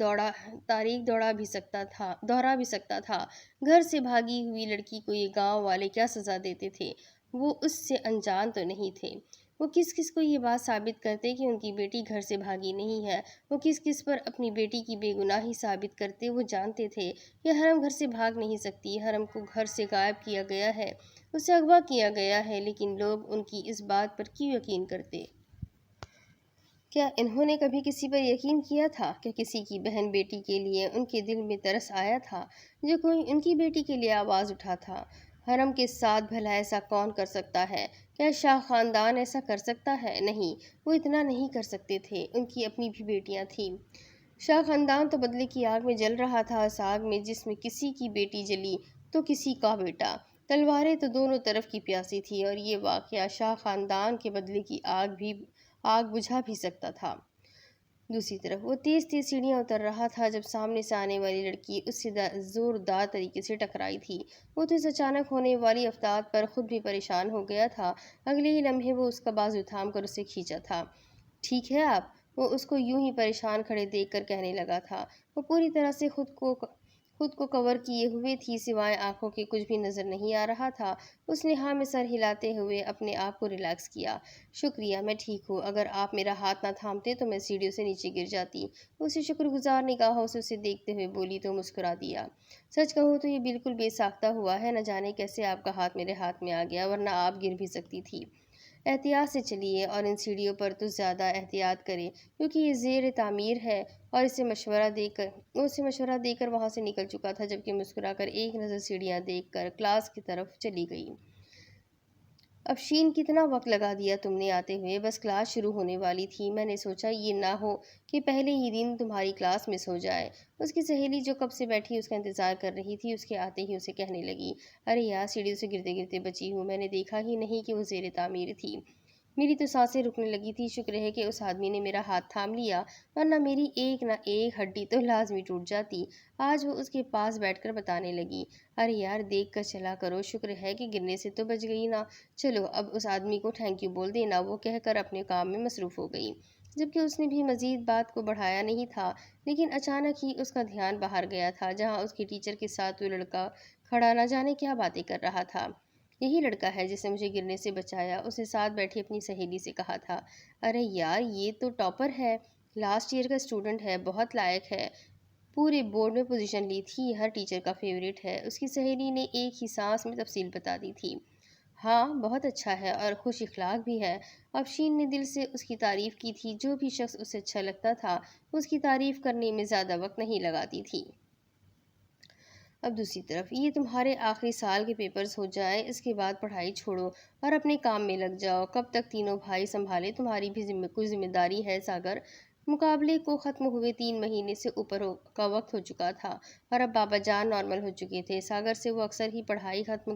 دوڑا بھی سکتا تھا۔ گھر سے بھاگی ہوئی لڑکی کو یہ گاؤں والے کیا سزا دیتے تھے؟ وہ اس سے انجان تو نہیں تھے۔ وہ کس کو یہ بات ثابت کرتے کہ ان کی بیٹی گھر سے بھاگی نہیں ہے؟ وہ کس پر اپنی بیٹی کی بے گناہی ثابت کرتے؟ وہ جانتے تھے کہ حرم گھر سے بھاگ نہیں سکتی، حرم کو گھر سے غائب کیا گیا ہے، اسے اغوا کیا گیا ہے، لیکن لوگ ان کی اس بات پر کیوں یقین کرتے؟ کیا انہوں نے کبھی کسی پر یقین کیا تھا؟ کیا کسی کی بہن بیٹی کے لیے ان کے دل میں ترس آیا تھا جو کوئی ان کی بیٹی کے لیے آواز اٹھا تھا؟ حرم کے ساتھ بھلا ایسا کون کر سکتا ہے؟ کیا شاہ خاندان ایسا کر سکتا ہے؟ نہیں، وہ اتنا نہیں کر سکتے تھے، ان کی اپنی بھی بیٹیاں تھیں۔ شاہ خاندان تو بدلے کی آگ میں جل رہا تھا، اس آگ میں جس میں کسی کی بیٹی جلی تو کسی کا بیٹا، تلواریں تو دونوں طرف کی پیاسی تھی، اور یہ واقعہ شاہ خاندان کے بدلے کی آگ بجھا بھی سکتا تھا۔ دوسری طرف وہ تیز سیڑھیاں اتر رہا تھا جب سامنے سے آنے والی لڑکی اس سے زوردار طریقے سے ٹکرائی تھی۔ وہ تو اس اچانک ہونے والی افتاد پر خود بھی پریشان ہو گیا تھا۔ اگلے ہی لمحے وہ اس کا بازو تھام کر اسے کھینچا تھا۔ ٹھیک ہے آپ؟ وہ اس کو یوں ہی پریشان کھڑے دیکھ کر کہنے لگا تھا۔ وہ پوری طرح سے خود کو کور کیے ہوئے تھی، سوائے آنکھوں کے کچھ بھی نظر نہیں آ رہا تھا۔ اس نے ہاں میں سر ہلاتے ہوئے اپنے آپ کو ریلیکس کیا۔ شکریہ، میں ٹھیک ہوں۔ اگر آپ میرا ہاتھ نہ تھامتے تو میں سیڑھیوں سے نیچے گر جاتی۔ اسی شکر گزار نگاہوں سے اسے دیکھتے ہوئے بولی تو مسکرا دیا۔ سچ کہوں تو یہ بالکل بے ساختہ ہوا ہے، نہ جانے کیسے آپ کا ہاتھ میرے ہاتھ میں آ گیا، ورنہ آپ گر بھی سکتی تھی۔ احتیاط سے چلیے، اور ان سیڑھیوں پر تو زیادہ احتیاط کریں کیونکہ یہ زیر تعمیر ہے۔ اور اسے مشورہ دے کر وہاں سے نکل چکا تھا، جبکہ مسکرا کر ایک نظر سیڑھیاں دیکھ کر کلاس کی طرف چلی گئی۔ افشین، کتنا وقت لگا دیا تم نے آتے ہوئے؟ بس کلاس شروع ہونے والی تھی، میں نے سوچا یہ نہ ہو کہ پہلے ہی دن تمہاری کلاس مس ہو جائے۔ اس کی سہیلی جو کب سے بیٹھی اس کا انتظار کر رہی تھی، اس کے آتے ہی اسے کہنے لگی، ارے یار، سیڑھیوں سے گرتے گرتے بچی ہوں، میں نے دیکھا ہی نہیں کہ وہ زیر تعمیر تھی۔ میری تو سانسیں رکنے لگی تھی، شکر ہے کہ اس آدمی نے میرا ہاتھ تھام لیا، ورنہ میری ایک نہ ایک ہڈی تو لازمی ٹوٹ جاتی۔ آج وہ اس کے پاس بیٹھ کر بتانے لگی، ارے یار، دیکھ کر چلا کرو، شکر ہے کہ گرنے سے تو بچ گئی نا، چلو اب اس آدمی کو تھینک یو بول دینا۔ وہ کہہ کر اپنے کام میں مصروف ہو گئی، جبکہ اس نے بھی مزید بات کو بڑھایا نہیں تھا، لیکن اچانک ہی اس کا دھیان باہر گیا تھا، جہاں اس کے ٹیچر کے ساتھ وہ لڑکا کھڑا نہ جانے کیا باتیں کر رہا تھا۔ یہی لڑکا ہے جس نے مجھے گرنے سے بچایا، اس نے ساتھ بیٹھی اپنی سہیلی سے کہا تھا۔ ارے یار، یہ تو ٹاپر ہے، لاسٹ ایئر کا اسٹوڈنٹ ہے، بہت لائق ہے، پورے بورڈ میں پوزیشن لی تھی، ہر ٹیچر کا فیورٹ ہے۔ اس کی سہیلی نے ایک ہی سانس میں تفصیل بتا دی تھی۔ ہاں، بہت اچھا ہے اور خوش اخلاق بھی ہے۔ افشین نے دل سے اس کی تعریف کی تھی، جو بھی شخص اسے اچھا لگتا تھا اس کی تعریف کرنے میں زیادہ وقت نہیں لگاتی تھی۔ اب دوسری طرف یہ تمہارے آخری سال کے پیپرز ہو جائیں، اس کے بعد پڑھائی چھوڑو اور اپنے کام میں لگ جاؤ۔ کب تک تینوں بھائی سنبھالے؟ تمہاری بھی کوئی ذمہ داری ہے ساگر۔ مقابلے کو ختم ہوئے 3 مہینے سے اوپر کا وقت ہو چکا تھا، اور اب بابا جان نارمل ہو چکے تھے۔ ساگر سے وہ اکثر ہی پڑھائی ختم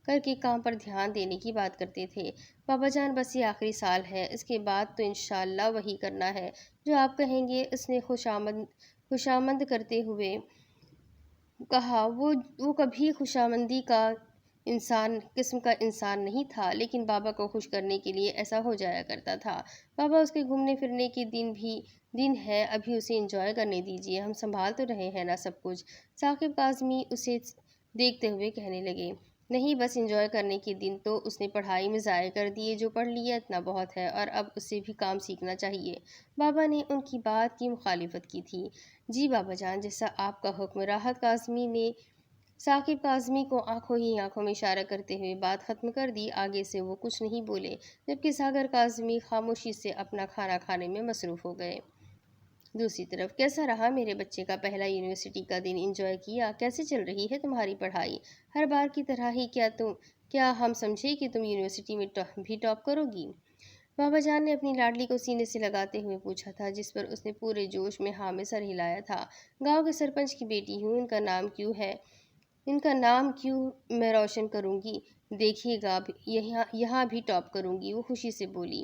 کر کے کام پر دھیان دینے کی بات کرتے تھے۔ بابا جان، بس یہ آخری سال ہے، اس کے بعد تو انشاءاللہ وہی کرنا ہے جو آپ کہیں گے، اس نے خوشامد کرتے ہوئے کہا۔ وہ کبھی خوشامندی کا قسم کا انسان نہیں تھا، لیکن بابا کو خوش کرنے کے لیے ایسا ہو جایا کرتا تھا۔ بابا، اس کے گھومنے پھرنے کے دن ہے، ابھی اسے انجوائے کرنے دیجیے، ہم سنبھال تو رہے ہیں نا سب کچھ۔ ثاقب کاظمی اسے دیکھتے ہوئے کہنے لگے، نہیں، بس انجوائے کرنے کے دن تو اس نے پڑھائی میں ضائع کر دیے، جو پڑھ لیا اتنا بہت ہے، اور اب اسے بھی کام سیکھنا چاہیے۔ بابا نے ان کی بات کی مخالفت کی تھی۔ جی بابا جان، جیسا آپ کا حکم۔ راحت کاظمی نے ثاقب کاظمی کو آنکھوں ہی آنکھوں میں اشارہ کرتے ہوئے بات ختم کر دی۔ آگے سے وہ کچھ نہیں بولے، جبکہ ساگر کاظمی خاموشی سے اپنا کھانا کھانے میں مصروف ہو گئے۔ دوسری طرف کیسا رہا میرے بچے کا پہلا یونیورسٹی کا دن؟ انجوائے کیا؟ کیسے چل رہی ہے تمہاری پڑھائی؟ ہر بار کی طرح ہی کیا ہم سمجھے کہ تم یونیورسٹی میں بھی ٹاپ کرو گی؟ بابا جان نے اپنی لاڈلی کو سینے سے لگاتے ہوئے پوچھا تھا، جس پر اس نے پورے جوش میں ہاں میں سر ہلایا تھا۔ گاؤں کے سرپنچ کی بیٹی ہوں، ان کا نام کیوں میں روشن کروں گی؟ دیکھیے گا، یہاں بھی ٹاپ کروں گی، وہ خوشی سے بولی۔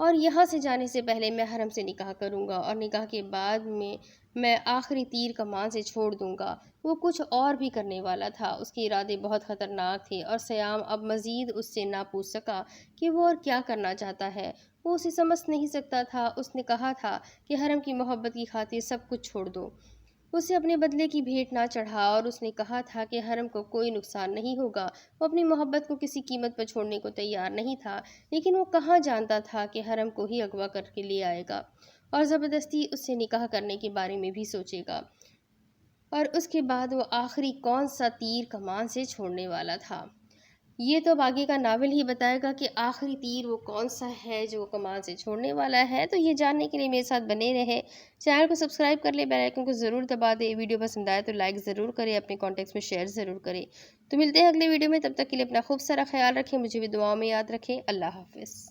اور یہاں سے جانے سے پہلے میں حرم سے نکاح کروں گا اور نکاح کے بعد میں آخری تیر کمان سے چھوڑ دوں گا۔ وہ کچھ اور بھی کرنے والا تھا، اس کے ارادے بہت خطرناک تھے اور سیام اب مزید اس سے نہ پوچھ سکا کہ وہ اور کیا کرنا چاہتا ہے۔ وہ اسے سمجھ نہیں سکتا تھا۔ اس نے کہا تھا کہ حرم کی محبت کی خاطر سب کچھ چھوڑ دو، اسے اپنے بدلے کی بھیٹ نہ چڑھا، اور اس نے کہا تھا کہ حرم کو کوئی نقصان نہیں ہوگا۔ وہ اپنی محبت کو کسی قیمت پر چھوڑنے کو تیار نہیں تھا، لیکن وہ کہاں جانتا تھا کہ حرم کو ہی اغوا کر کے لے آئے گا اور زبردستی اس سے نکاح کرنے کے بارے میں بھی سوچے گا، اور اس کے بعد وہ آخری کون سا تیر کمان سے چھوڑنے والا تھا۔ یہ تو اب آگے کا ناول ہی بتائے گا کہ آخری تیر وہ کون سا ہے جو وہ کمان سے چھوڑنے والا ہے۔ تو یہ جاننے کے لیے میرے ساتھ بنے رہے، چینل کو سبسکرائب کر لیں، بیل آئیکن کو ضرور دبا دیں، ویڈیو پسند آئے تو لائک ضرور کریں، اپنے کانٹیکٹس میں شیئر ضرور کریں۔ تو ملتے ہیں اگلے ویڈیو میں، تب تک کے لیے اپنا خوب سارا خیال رکھیں، مجھے بھی دعاؤں میں یاد رکھیں۔ اللہ حافظ۔